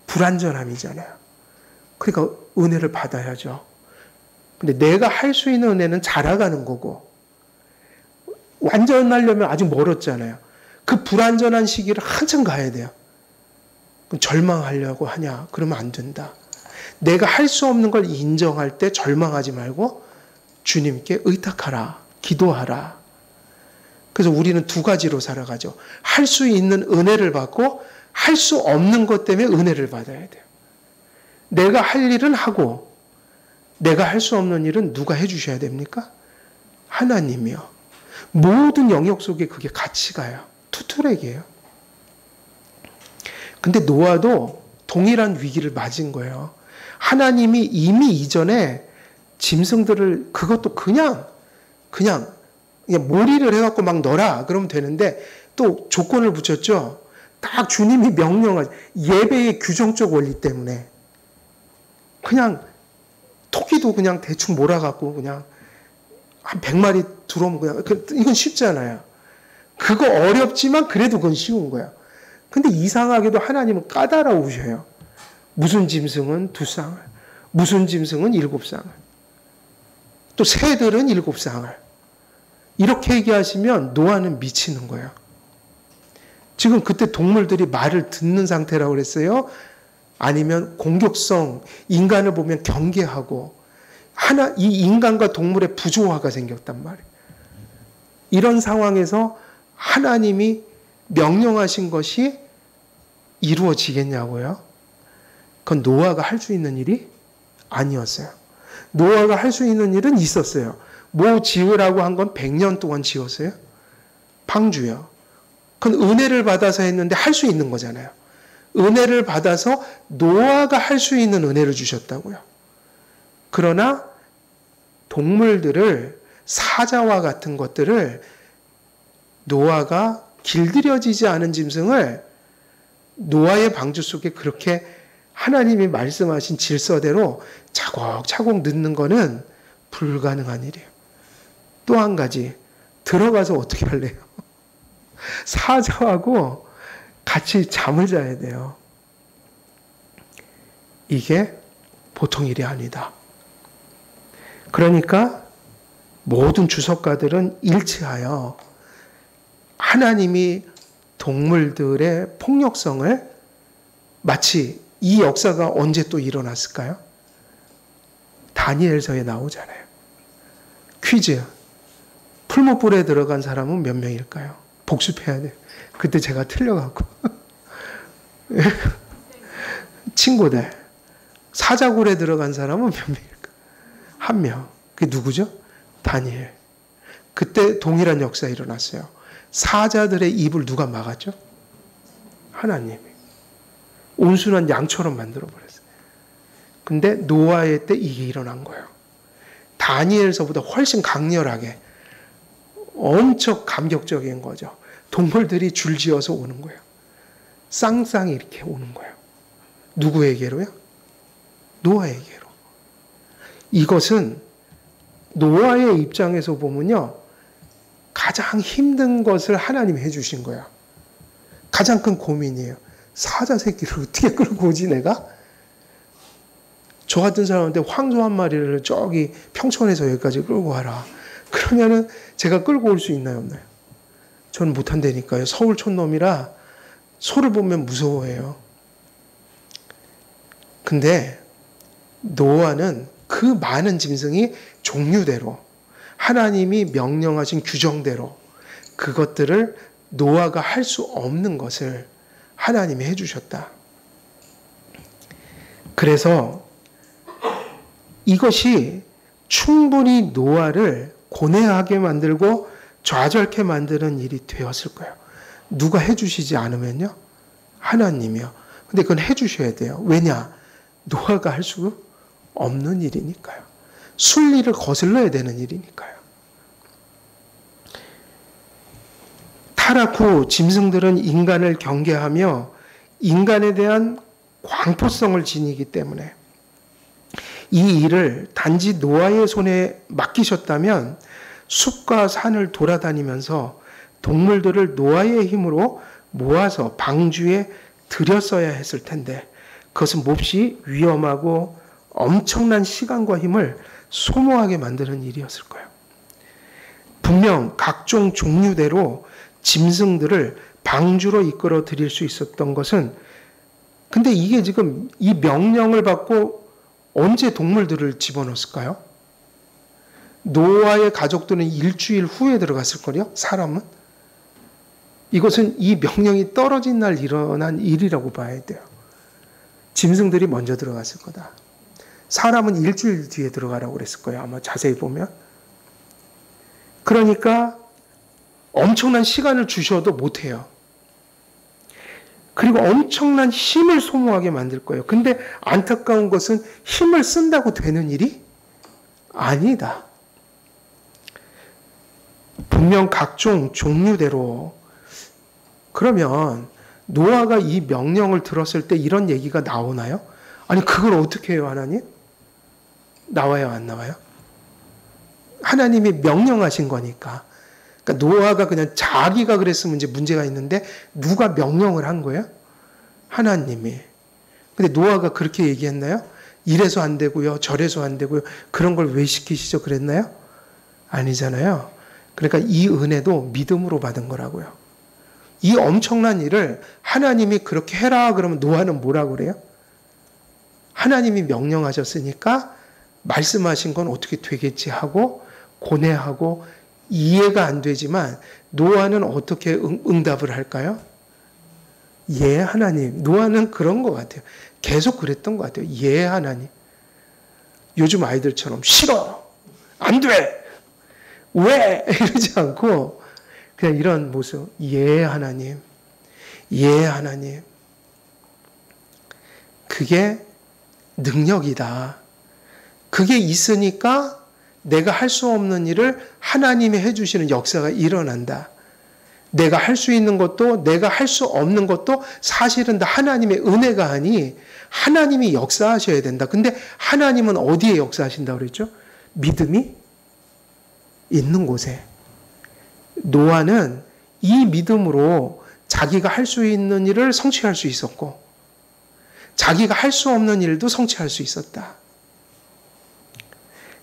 Speaker 1: 불완전함이잖아요. 그러니까 은혜를 받아야죠. 근데 내가 할 수 있는 은혜는 자라가는 거고 완전하려면 아직 멀었잖아요. 그 불완전한 시기를 한참 가야 돼요. 그럼 절망하려고 하냐? 그러면 안 된다. 내가 할 수 없는 걸 인정할 때 절망하지 말고 주님께 의탁하라. 기도하라. 그래서 우리는 두 가지로 살아가죠. 할 수 있는 은혜를 받고 할 수 없는 것 때문에 은혜를 받아야 돼요. 내가 할 일은 하고 내가 할 수 없는 일은 누가 해주셔야 됩니까? 하나님이요. 모든 영역 속에 그게 같이 가요. 투트랙이에요. 근데 노아도 동일한 위기를 맞은 거예요. 하나님이 이미 이전에 짐승들을 그것도 그냥 몰이를 해갖고 막 넣어라 그러면 되는데 또 조건을 붙였죠. 딱 주님이 명령한 예배의 규정적 원리 때문에 그냥 토끼도 그냥 대충 몰아갖고 그냥 한 100마리 들어오면 그냥 이건 쉽잖아요. 그거 어렵지만 그래도 그건 쉬운 거야. 근데 이상하게도 하나님은 까다로우셔요. 무슨 짐승은 2쌍을, 무슨 짐승은 7쌍을, 또 새들은 7쌍을. 이렇게 얘기하시면 노아는 미치는 거예요. 지금 그때 동물들이 말을 듣는 상태라고 그랬어요? 아니면 공격성, 인간을 보면 경계하고 이 인간과 동물의 부조화가 생겼단 말이에요. 이런 상황에서 하나님이 명령하신 것이 이루어지겠냐고요? 그건 노아가 할 수 있는 일이 아니었어요. 노아가 할 수 있는 일은 있었어요. 뭐 지으라고 한 건 100년 동안 지었어요? 방주요. 그건 은혜를 받아서 했는데 할 수 있는 거잖아요. 은혜를 받아서 노아가 할 수 있는 은혜를 주셨다고요. 그러나 동물들을, 사자와 같은 것들을, 노아가 길들여지지 않은 짐승을 노아의 방주 속에 그렇게 하나님이 말씀하신 질서대로 차곡차곡 넣는 거는 불가능한 일이에요. 또 한 가지, 들어가서 어떻게 할래요? 사자하고 같이 잠을 자야 돼요. 이게 보통 일이 아니다. 그러니까 모든 주석가들은 일치하여 하나님이 동물들의 폭력성을, 마치 이 역사가 언제 또 일어났을까요? 다니엘서에 나오잖아요. 퀴즈. 풀무불에 들어간 사람은 몇 명일까요? 복습해야 돼요. 그때 제가 틀려갖고. 친구들. 사자굴에 들어간 사람은 몇 명일까? 한 명. 그게 누구죠? 다니엘. 그때 동일한 역사 일어났어요. 사자들의 입을 누가 막았죠? 하나님이. 온순한 양처럼 만들어버렸어요. 근데 노아의 때 이게 일어난 거예요. 다니엘서보다 훨씬 강렬하게 엄청 감격적인 거죠. 동물들이 줄지어서 오는 거예요. 쌍쌍이 이렇게 오는 거예요. 누구에게로요? 노아에게로. 이것은 노아의 입장에서 보면요. 가장 힘든 것을 하나님이 해주신 거야. 가장 큰 고민이에요. 사자 새끼를 어떻게 끌고 오지 내가? 저 같은 사람한테 황소 한 마리를 저기 평촌에서 여기까지 끌고 와라. 그러면은 제가 끌고 올 수 있나요, 없나요? 저는 못한다니까요. 서울 촌놈이라 소를 보면 무서워해요. 근데 노아는 그 많은 짐승이 종류대로 하나님이 명령하신 규정대로 그것들을 노아가 할 수 없는 것을 하나님이 해주셨다. 그래서 이것이 충분히 노아를 고뇌하게 만들고 좌절케 만드는 일이 되었을 거예요. 누가 해주시지 않으면요? 하나님이요. 근데 그건 해주셔야 돼요. 왜냐? 노아가 할 수 없는 일이니까요. 순리를 거슬러야 되는 일이니까요. 타락 후 짐승들은 인간을 경계하며 인간에 대한 광포성을 지니기 때문에 이 일을 단지 노아의 손에 맡기셨다면 숲과 산을 돌아다니면서 동물들을 노아의 힘으로 모아서 방주에 들였어야 했을 텐데 그것은 몹시 위험하고 엄청난 시간과 힘을 소모하게 만드는 일이었을 거예요. 분명 각종 종류대로 짐승들을 방주로 이끌어 들일 수 있었던 것은 근데 이게 지금 이 명령을 받고 언제 동물들을 집어넣었을까요? 노아의 가족들은 일주일 후에 들어갔을 거요. 사람은? 이것은 이 명령이 떨어진 날 일어난 일이라고 봐야 돼요. 짐승들이 먼저 들어갔을 거다. 사람은 일주일 뒤에 들어가라고 그랬을 거예요. 아마 자세히 보면. 그러니까 엄청난 시간을 주셔도 못해요. 그리고 엄청난 힘을 소모하게 만들 거예요. 근데 안타까운 것은 힘을 쓴다고 되는 일이 아니다. 분명 각종 종류대로. 그러면 노아가 이 명령을 들었을 때 이런 얘기가 나오나요? 아니 그걸 어떻게 해요, 하나님? 나와요, 안 나와요? 하나님이 명령하신 거니까. 그러니까 노아가 그냥 자기가 그랬으면 이제 문제가 있는데 누가 명령을 한 거예요? 하나님이. 근데 노아가 그렇게 얘기했나요? 이래서 안 되고요, 저래서 안 되고요. 그런 걸 왜 시키시죠? 그랬나요? 아니잖아요. 그러니까 이 은혜도 믿음으로 받은 거라고요. 이 엄청난 일을 하나님이 그렇게 해라 그러면 노아는 뭐라고 그래요? 하나님이 명령하셨으니까 말씀하신 건 어떻게 되겠지 하고 고뇌하고 이해가 안 되지만 노아는 어떻게 응답을 할까요? 예, 하나님. 노아는 그런 것 같아요. 계속 그랬던 것 같아요. 예, 하나님. 요즘 아이들처럼 싫어. 안 돼. 왜? 이러지 않고 그냥 이런 모습. 예, 하나님. 예, 하나님. 그게 능력이다. 그게 있으니까 내가 할 수 없는 일을 하나님이 해주시는 역사가 일어난다. 내가 할 수 있는 것도 내가 할 수 없는 것도 사실은 다 하나님의 은혜가 아니 하나님이 역사하셔야 된다. 근데 하나님은 어디에 역사하신다고 그랬죠? 믿음이 있는 곳에. 노아는 이 믿음으로 자기가 할 수 있는 일을 성취할 수 있었고 자기가 할 수 없는 일도 성취할 수 있었다.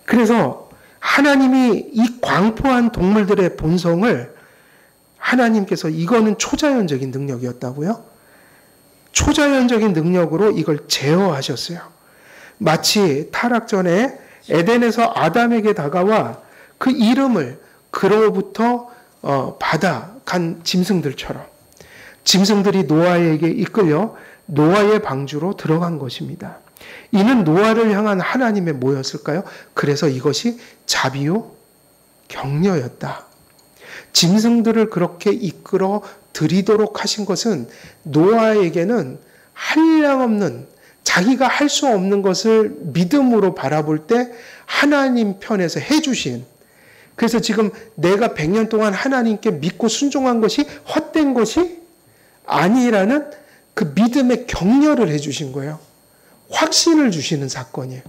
Speaker 1: 그래서 하나님이 이 광포한 동물들의 본성을 하나님께서 이거는 초자연적인 능력이었다고요? 초자연적인 능력으로 이걸 제어하셨어요. 마치 타락 전에 에덴에서 아담에게 다가와 그 이름을 그로부터 받아간 짐승들처럼 짐승들이 노아에게 이끌려 노아의 방주로 들어간 것입니다. 이는 노아를 향한 하나님의 뭐였을까요? 그래서 이것이 자비요 격려였다. 짐승들을 그렇게 이끌어 들이도록 하신 것은 노아에게는 한량없는, 자기가 할 수 없는 것을 믿음으로 바라볼 때 하나님 편에서 해주신, 그래서 지금 내가 100년 동안 하나님께 믿고 순종한 것이 헛된 것이 아니라는 그 믿음의 격려를 해주신 거예요. 확신을 주시는 사건이에요.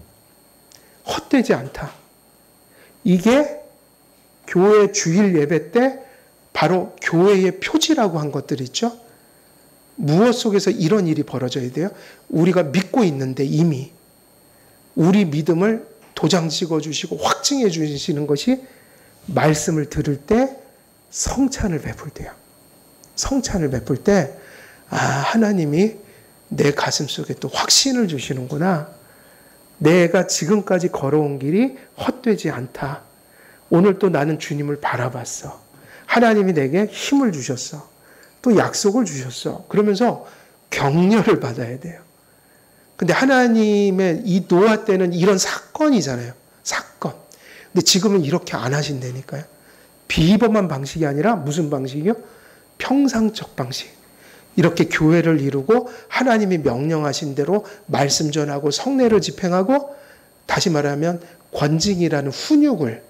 Speaker 1: 헛되지 않다. 이게 교회 주일 예배 때 바로 교회의 표지라고 한 것들 있죠. 무엇 속에서 이런 일이 벌어져야 돼요? 우리가 믿고 있는데 이미 우리 믿음을 도장 찍어주시고 확증해 주시는 것이 말씀을 들을 때 성찬을 베풀 때요. 성찬을 베풀 때 하나님이 내 가슴 속에 또 확신을 주시는구나. 내가 지금까지 걸어온 길이 헛되지 않다. 오늘 또 나는 주님을 바라봤어. 하나님이 내게 힘을 주셨어. 또 약속을 주셨어. 그러면서 격려를 받아야 돼요. 근데 하나님의 이 노아 때는 이런 사건이잖아요. 사건. 근데 지금은 이렇게 안 하신다니까요. 비범한 방식이 아니라 무슨 방식이요? 평상적 방식. 이렇게 교회를 이루고 하나님이 명령하신 대로 말씀 전하고 성례를 집행하고, 다시 말하면 권징이라는 훈육을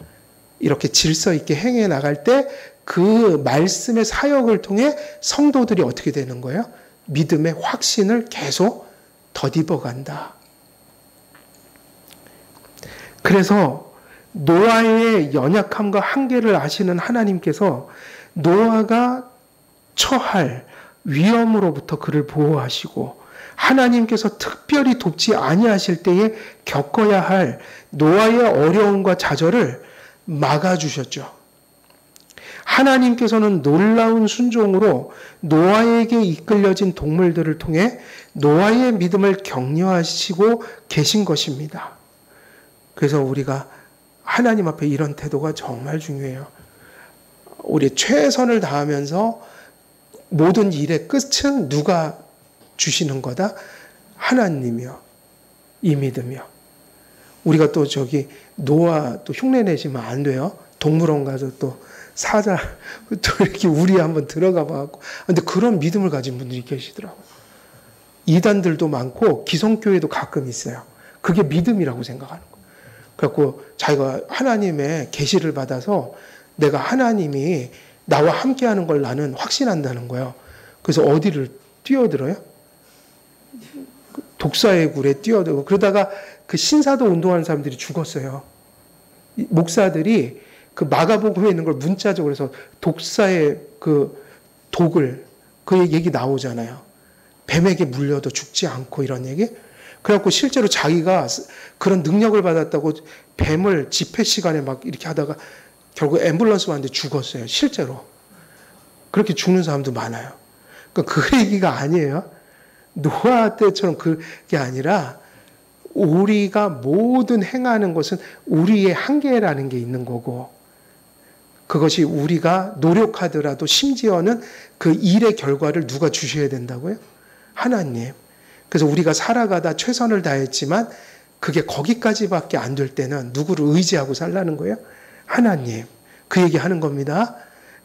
Speaker 1: 이렇게 질서 있게 행해 나갈 때 그 말씀의 사역을 통해 성도들이 어떻게 되는 거예요? 믿음의 확신을 계속 덧입어 간다. 그래서 노아의 연약함과 한계를 아시는 하나님께서 노아가 처할 위험으로부터 그를 보호하시고, 하나님께서 특별히 돕지 아니하실 때에 겪어야 할 노아의 어려움과 좌절을 막아주셨죠. 하나님께서는 놀라운 순종으로 노아에게 이끌려진 동물들을 통해 노아의 믿음을 격려하시고 계신 것입니다. 그래서 우리가 하나님 앞에 이런 태도가 정말 중요해요. 우리 최선을 다하면서 모든 일의 끝은 누가 주시는 거다? 하나님이요. 이 믿음이요. 우리가 또 노아 또 흉내 내시면 안 돼요. 동물원 가서 또 사자 또 이렇게 우리 한번 들어가 봐갖고. 근데 그런 믿음을 가진 분들이 계시더라고요. 이단들도 많고 기성교회도 가끔 있어요. 그게 믿음이라고 생각하는 거예요. 그래갖고 자기가 하나님의 계시를 받아서 내가 하나님이 나와 함께하는 걸 나는 확신한다는 거예요. 그래서 어디를 뛰어들어요? 독사의 굴에 뛰어들고, 그러다가 그 신사도 운동하는 사람들이 죽었어요. 목사들이 그 마가복음에 있는 걸 문자적으로 해서 독사의 그 독을, 그 얘기 나오잖아요. 뱀에게 물려도 죽지 않고 이런 얘기. 그래갖고 실제로 자기가 그런 능력을 받았다고 뱀을 집회 시간에 막 이렇게 하다가 결국 앰뷸런스 왔는데 죽었어요. 실제로. 그렇게 죽는 사람도 많아요. 그러니까 그 얘기가 아니에요. 노아 때처럼 그게 아니라 우리가 모든 행하는 것은 우리의 한계라는 게 있는 거고, 그것이 우리가 노력하더라도 심지어는 그 일의 결과를 누가 주셔야 된다고요? 하나님. 그래서 우리가 살아가다 최선을 다했지만 그게 거기까지밖에 안 될 때는 누구를 의지하고 살라는 거예요? 하나님. 그 얘기 하는 겁니다.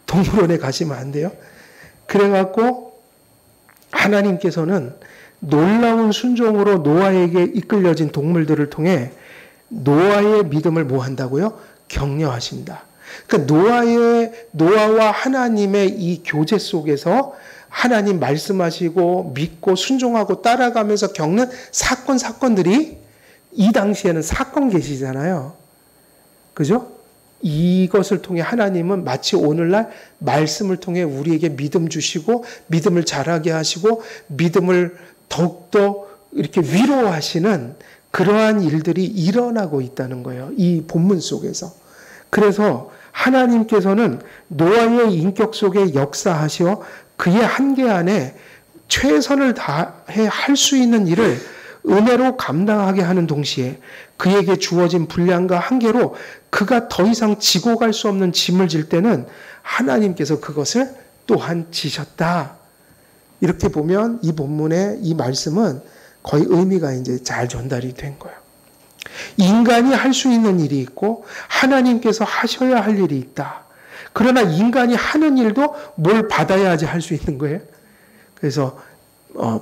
Speaker 1: 동물원에 가시면 안 돼요. 그래갖고 하나님께서는 놀라운 순종으로 노아에게 이끌려진 동물들을 통해 노아의 믿음을 뭐 한다고요? 격려하신다. 그러니까 노아와 하나님의 이 교제 속에서 하나님 말씀하시고 믿고 순종하고 따라가면서 겪는 사건들이 이 당시에는 사건 계시잖아요. 그죠? 이것을 통해 하나님은 마치 오늘날 말씀을 통해 우리에게 믿음 주시고 믿음을 자라게 하시고 믿음을 더욱더 이렇게 위로하시는 그러한 일들이 일어나고 있다는 거예요. 이 본문 속에서. 그래서 하나님께서는 노아의 인격 속에 역사하시어 그의 한계 안에 최선을 다해 할 수 있는 일을 은혜로 감당하게 하는 동시에 그에게 주어진 분량과 한계로 그가 더 이상 지고 갈 수 없는 짐을 질 때는 하나님께서 그것을 또한 지셨다. 이렇게 보면 이 본문의 이 말씀은 거의 의미가 이제 잘 전달이 된 거예요. 인간이 할 수 있는 일이 있고 하나님께서 하셔야 할 일이 있다. 그러나 인간이 하는 일도 뭘 받아야지 할 수 있는 거예요. 그래서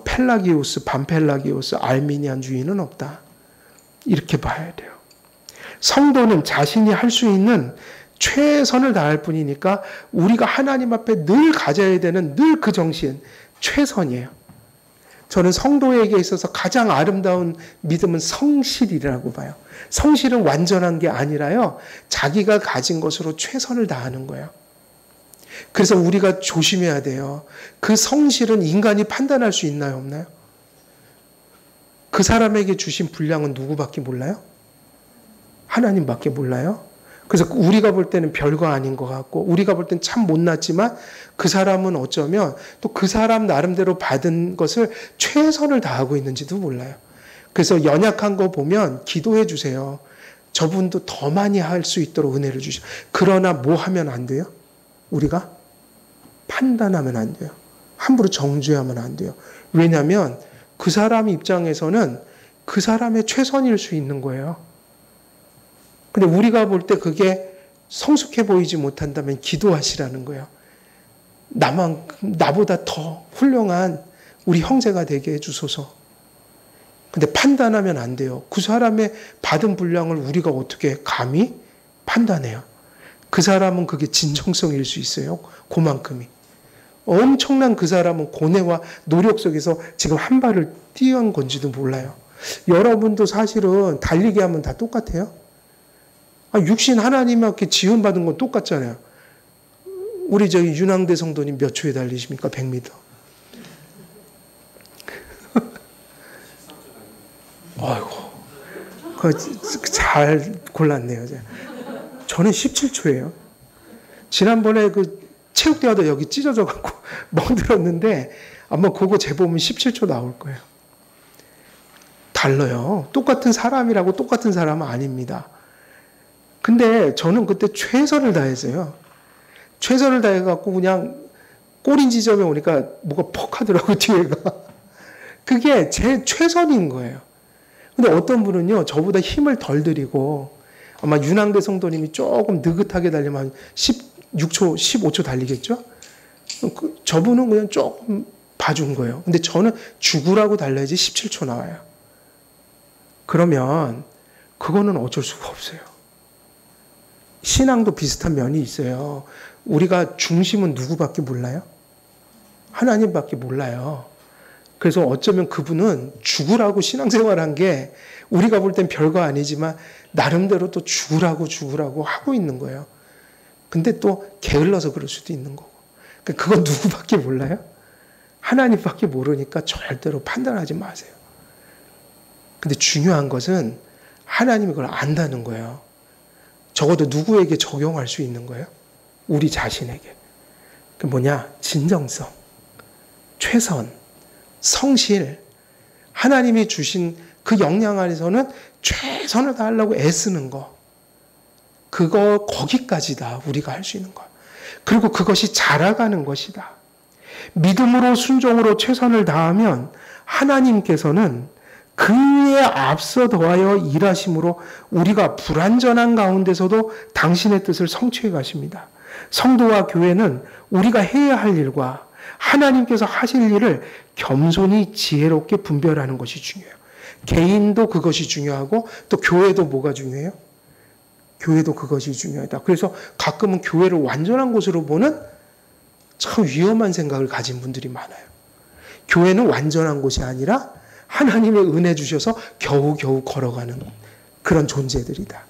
Speaker 1: 펠라기우스, 반펠라기우스, 알미니안주의는 없다. 이렇게 봐야 돼요. 성도는 자신이 할 수 있는 최선을 다할 뿐이니까 우리가 하나님 앞에 늘 가져야 되는 늘 그 정신, 최선이에요. 저는 성도에게 있어서 가장 아름다운 믿음은 성실이라고 봐요. 성실은 완전한 게 아니라요, 자기가 가진 것으로 최선을 다하는 거예요. 그래서 우리가 조심해야 돼요. 그 성실은 인간이 판단할 수 있나요, 없나요? 그 사람에게 주신 분량은 누구밖에 몰라요? 하나님밖에 몰라요? 그래서 우리가 볼 때는 별거 아닌 것 같고 우리가 볼 때는 참 못났지만 그 사람은 어쩌면 또 그 사람 나름대로 받은 것을 최선을 다하고 있는지도 몰라요. 그래서 연약한 거 보면 기도해 주세요. 저분도 더 많이 할 수 있도록 은혜를 주시오. 그러나 뭐 하면 안 돼요? 우리가 판단하면 안 돼요. 함부로 정죄하면 안 돼요. 왜냐하면 그 사람 입장에서는 그 사람의 최선일 수 있는 거예요. 근데 우리가 볼 때 그게 성숙해 보이지 못한다면 기도하시라는 거예요. 나보다 더 훌륭한 우리 형제가 되게 해주소서. 근데 판단하면 안 돼요. 그 사람의 받은 분량을 우리가 어떻게 감히 판단해요. 그 사람은 그게 진정성일 수 있어요. 그만큼이. 엄청난 그 사람은 고뇌와 노력 속에서 지금 한 발을 뛰어온 건지도 몰라요. 여러분도 사실은 달리기 하면 다 똑같아요. 육신 하나님께 지원받은 건 똑같잖아요. 우리 저기 윤항대 성도님 몇 초에 달리십니까? 100m. 아이고, 잘 골랐네요. 저는 17초예요. 지난번에 그 체육대회도 여기 찢어져 갖고 멍들었는데 아마 그거 재보면 17초 나올 거예요. 달라요. 똑같은 사람이라고 똑같은 사람은 아닙니다. 근데 저는 그때 최선을 다했어요. 최선을 다해갖고 그냥 꼬린 지점에 오니까 뭐가 퍽 하더라고요, 뒤에가. 그게 제 최선인 거예요. 근데 어떤 분은요, 저보다 힘을 덜 들이고, 아마 윤항대 성도님이 조금 느긋하게 달리면 한 16초, 15초 달리겠죠? 저분은 그냥 조금 봐준 거예요. 근데 저는 죽으라고 달려야지 17초 나와요. 그러면 그거는 어쩔 수가 없어요. 신앙도 비슷한 면이 있어요. 우리가 중심은 누구밖에 몰라요? 하나님밖에 몰라요. 그래서 어쩌면 그분은 죽으라고 신앙생활한 게 우리가 볼 땐 별거 아니지만 나름대로 또 죽으라고 하고 있는 거예요. 근데 또 게을러서 그럴 수도 있는 거고. 그건 누구밖에 몰라요? 하나님밖에 모르니까 절대로 판단하지 마세요. 근데 중요한 것은 하나님이 그걸 안다는 거예요. 적어도 누구에게 적용할 수 있는 거예요? 우리 자신에게. 그 뭐냐? 진정성, 최선, 성실, 하나님이 주신 그 역량 안에서는 최선을 다하려고 애쓰는 거. 그거 거기까지다 우리가 할 수 있는 거. 그리고 그것이 자라가는 것이다. 믿음으로 순종으로 최선을 다하면 하나님께서는 그에 앞서 더하여 일하심으로 우리가 불완전한 가운데서도 당신의 뜻을 성취해 가십니다. 성도와 교회는 우리가 해야 할 일과 하나님께서 하실 일을 겸손히 지혜롭게 분별하는 것이 중요해요. 개인도 그것이 중요하고 또 교회도 뭐가 중요해요? 교회도 그것이 중요하다. 그래서 가끔은 교회를 완전한 곳으로 보는 참 위험한 생각을 가진 분들이 많아요. 교회는 완전한 곳이 아니라 하나님의 은혜 주셔서 겨우겨우 걸어가는 그런 존재들이다.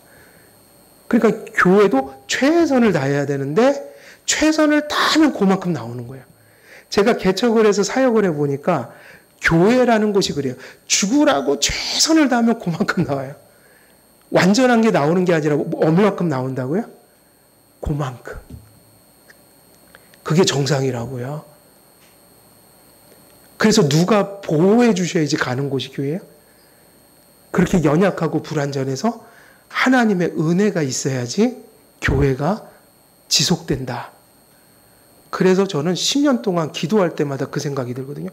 Speaker 1: 그러니까 교회도 최선을 다해야 되는데 최선을 다하면 그만큼 나오는 거예요. 제가 개척을 해서 사역을 해보니까 교회라는 곳이 그래요. 죽으라고 최선을 다하면 그만큼 나와요. 완전한 게 나오는 게 아니라 얼마만큼 나온다고요? 그만큼. 그게 정상이라고요. 그래서 누가 보호해 주셔야지 가는 곳이 교회예요? 그렇게 연약하고 불완전해서 하나님의 은혜가 있어야지 교회가 지속된다. 그래서 저는 10년 동안 기도할 때마다 그 생각이 들거든요.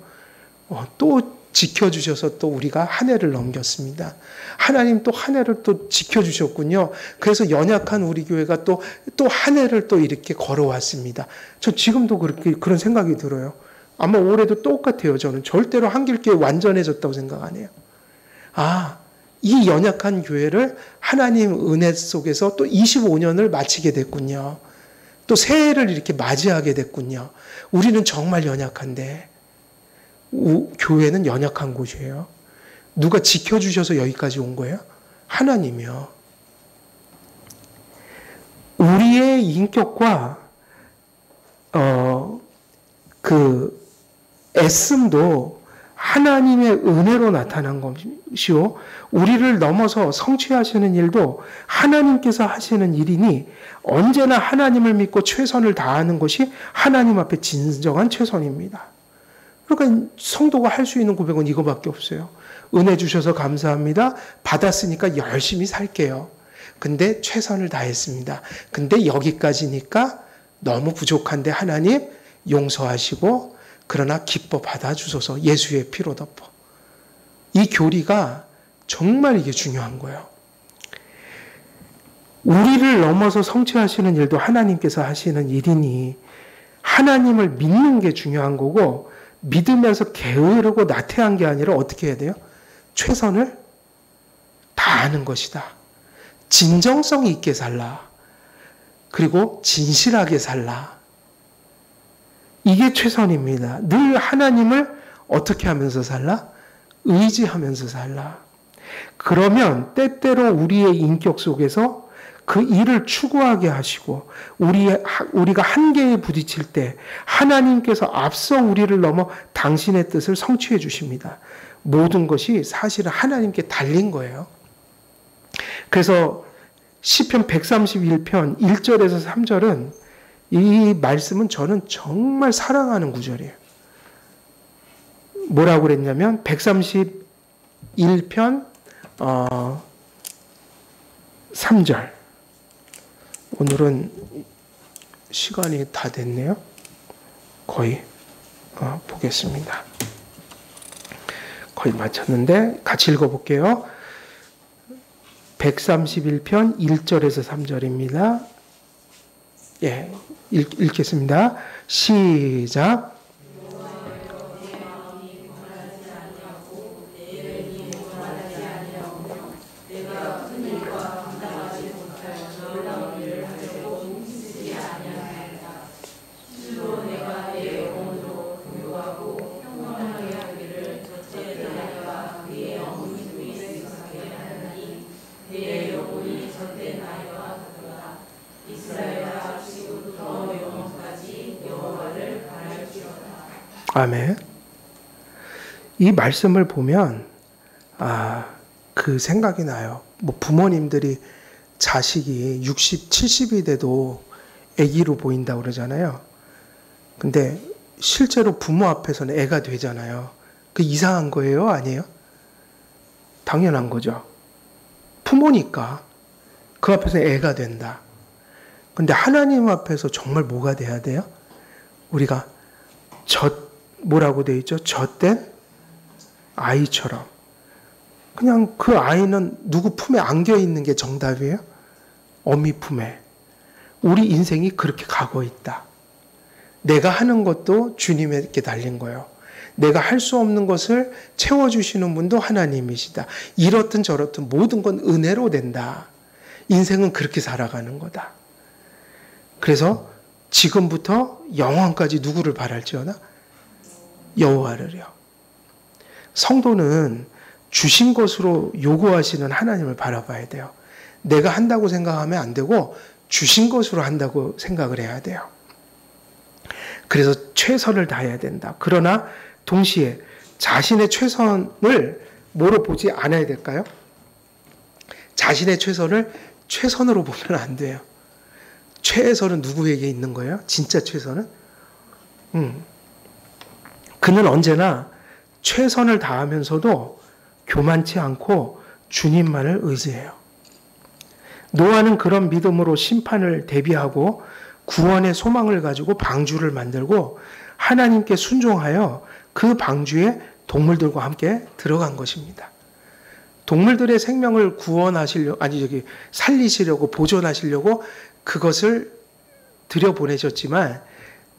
Speaker 1: 또 지켜주셔서 또 우리가 한 해를 넘겼습니다. 하나님 또 한 해를 또 지켜주셨군요. 그래서 연약한 우리 교회가 또 한 해를 또 이렇게 걸어왔습니다. 저 지금도 그런 생각이 들어요. 아마 올해도 똑같아요. 저는 절대로 한길교회 완전해졌다고 생각 안 해요. 이 연약한 교회를 하나님 은혜 속에서 또 25년을 마치게 됐군요. 또 새해를 이렇게 맞이하게 됐군요. 우리는 정말 연약한데 교회는 연약한 곳이에요. 누가 지켜주셔서 여기까지 온 거예요? 하나님이요. 우리의 인격과 그 애씀도 하나님의 은혜로 나타난 것이요. 우리를 넘어서 성취하시는 일도 하나님께서 하시는 일이니 언제나 하나님을 믿고 최선을 다하는 것이 하나님 앞에 진정한 최선입니다. 그러니까 성도가 할 수 있는 고백은 이거밖에 없어요. 은혜 주셔서 감사합니다. 받았으니까 열심히 살게요. 근데 최선을 다했습니다. 근데 여기까지니까 너무 부족한데 하나님 용서하시고 그러나 기뻐 받아주소서 예수의 피로 덮어. 이 교리가 정말 이게 중요한 거예요. 우리를 넘어서 성취하시는 일도 하나님께서 하시는 일이니 하나님을 믿는 게 중요한 거고 믿으면서 게으르고 나태한 게 아니라 어떻게 해야 돼요? 최선을 다하는 것이다. 진정성 있게 살라. 그리고 진실하게 살라. 이게 최선입니다. 늘 하나님을 어떻게 하면서 살라? 의지하면서 살라. 그러면 때때로 우리의 인격 속에서 그 일을 추구하게 하시고 우리가 한계에 부딪힐 때 하나님께서 앞서 우리를 넘어 당신의 뜻을 성취해 주십니다. 모든 것이 사실은 하나님께 달린 거예요. 그래서 시편 131편 1절에서 3절은 이 말씀은 저는 정말 사랑하는 구절이에요. 뭐라고 그랬냐면 131편 3절. 오늘은 시간이 다 됐네요. 거의 보겠습니다. 거의 마쳤는데 같이 읽어볼게요. 131편 1절에서 3절입니다. 예, 읽겠습니다. 시작. 아멘. 이 말씀을 보면 그 생각이 나요. 뭐 부모님들이 자식이 60, 70이 돼도 아기로 보인다고 그러잖아요. 근데 실제로 부모 앞에서는 애가 되잖아요. 그 이상한 거예요? 아니에요? 당연한 거죠. 부모니까 그 앞에서 애가 된다. 근데 하나님 앞에서 정말 뭐가 돼야 돼요? 우리가 뭐라고 되어 있죠? 젖된 아이처럼. 그냥 그 아이는 누구 품에 안겨 있는 게 정답이에요? 어미 품에. 우리 인생이 그렇게 가고 있다. 내가 하는 것도 주님에게 달린 거예요. 내가 할 수 없는 것을 채워주시는 분도 하나님이시다. 이렇든 저렇든 모든 건 은혜로 된다. 인생은 그렇게 살아가는 거다. 그래서 지금부터 영원까지 누구를 바랄지어다? 여호와를요. 성도는 주신 것으로 요구하시는 하나님을 바라봐야 돼요. 내가 한다고 생각하면 안 되고 주신 것으로 한다고 생각을 해야 돼요. 그래서 최선을 다해야 된다. 그러나 동시에 자신의 최선을 뭐로 보지 않아야 될까요? 자신의 최선을 최선으로 보면 안 돼요. 최선은 누구에게 있는 거예요? 진짜 최선은? 그는 언제나 최선을 다하면서도 교만치 않고 주님만을 의지해요. 노아는 그런 믿음으로 심판을 대비하고 구원의 소망을 가지고 방주를 만들고 하나님께 순종하여 그 방주에 동물들과 함께 들어간 것입니다. 동물들의 생명을 살리시려고 보존하시려고 그것을 들여보내셨지만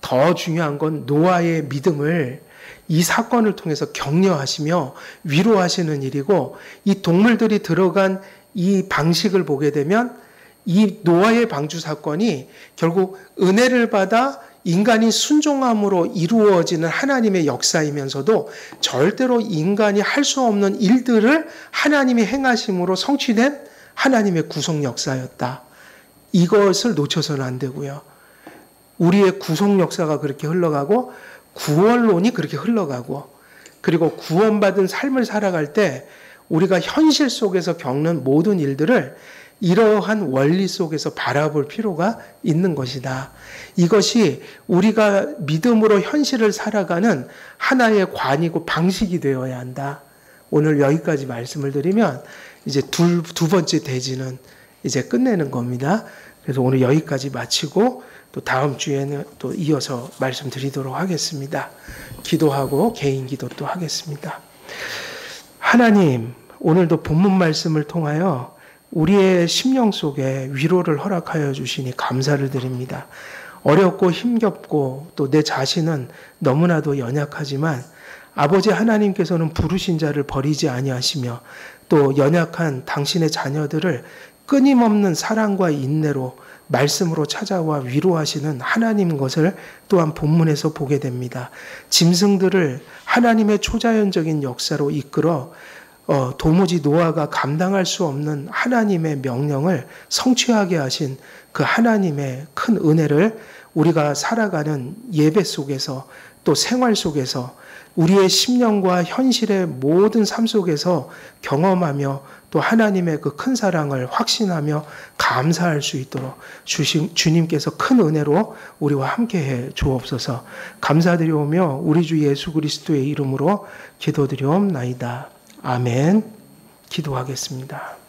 Speaker 1: 더 중요한 건 노아의 믿음을 이 사건을 통해서 격려하시며 위로하시는 일이고, 이 동물들이 들어간 이 방식을 보게 되면 이 노아의 방주 사건이 결국 은혜를 받아 인간이 순종함으로 이루어지는 하나님의 역사이면서도 절대로 인간이 할 수 없는 일들을 하나님이 행하심으로 성취된 하나님의 구속 역사였다. 이것을 놓쳐서는 안 되고요. 우리의 구속 역사가 그렇게 흘러가고 구원론이 그렇게 흘러가고, 그리고 구원받은 삶을 살아갈 때 우리가 현실 속에서 겪는 모든 일들을 이러한 원리 속에서 바라볼 필요가 있는 것이다. 이것이 우리가 믿음으로 현실을 살아가는 하나의 관이고 방식이 되어야 한다. 오늘 여기까지 말씀을 드리면 이제 두 번째 대지는 이제 끝내는 겁니다. 그래서 오늘 여기까지 마치고 또 다음 주에는 또 이어서 말씀드리도록 하겠습니다. 기도하고 개인 기도 또 하겠습니다. 하나님, 오늘도 본문 말씀을 통하여 우리의 심령 속에 위로를 허락하여 주시니 감사를 드립니다. 어렵고 힘겹고 또 내 자신은 너무나도 연약하지만 아버지 하나님께서는 부르신 자를 버리지 아니하시며 또 연약한 당신의 자녀들을 끊임없는 사랑과 인내로 말씀으로 찾아와 위로하시는 하나님 것을 또한 본문에서 보게 됩니다. 짐승들을 하나님의 초자연적인 역사로 이끌어 도무지 노아가 감당할 수 없는 하나님의 명령을 성취하게 하신 그 하나님의 큰 은혜를 우리가 살아가는 예배 속에서 또 생활 속에서 우리의 심령과 현실의 모든 삶 속에서 경험하며 또 하나님의 그 큰 사랑을 확신하며 감사할 수 있도록 주님께서 큰 은혜로 우리와 함께해 주옵소서. 감사드리오며 우리 주 예수 그리스도의 이름으로 기도드리옵나이다. 아멘. 기도하겠습니다.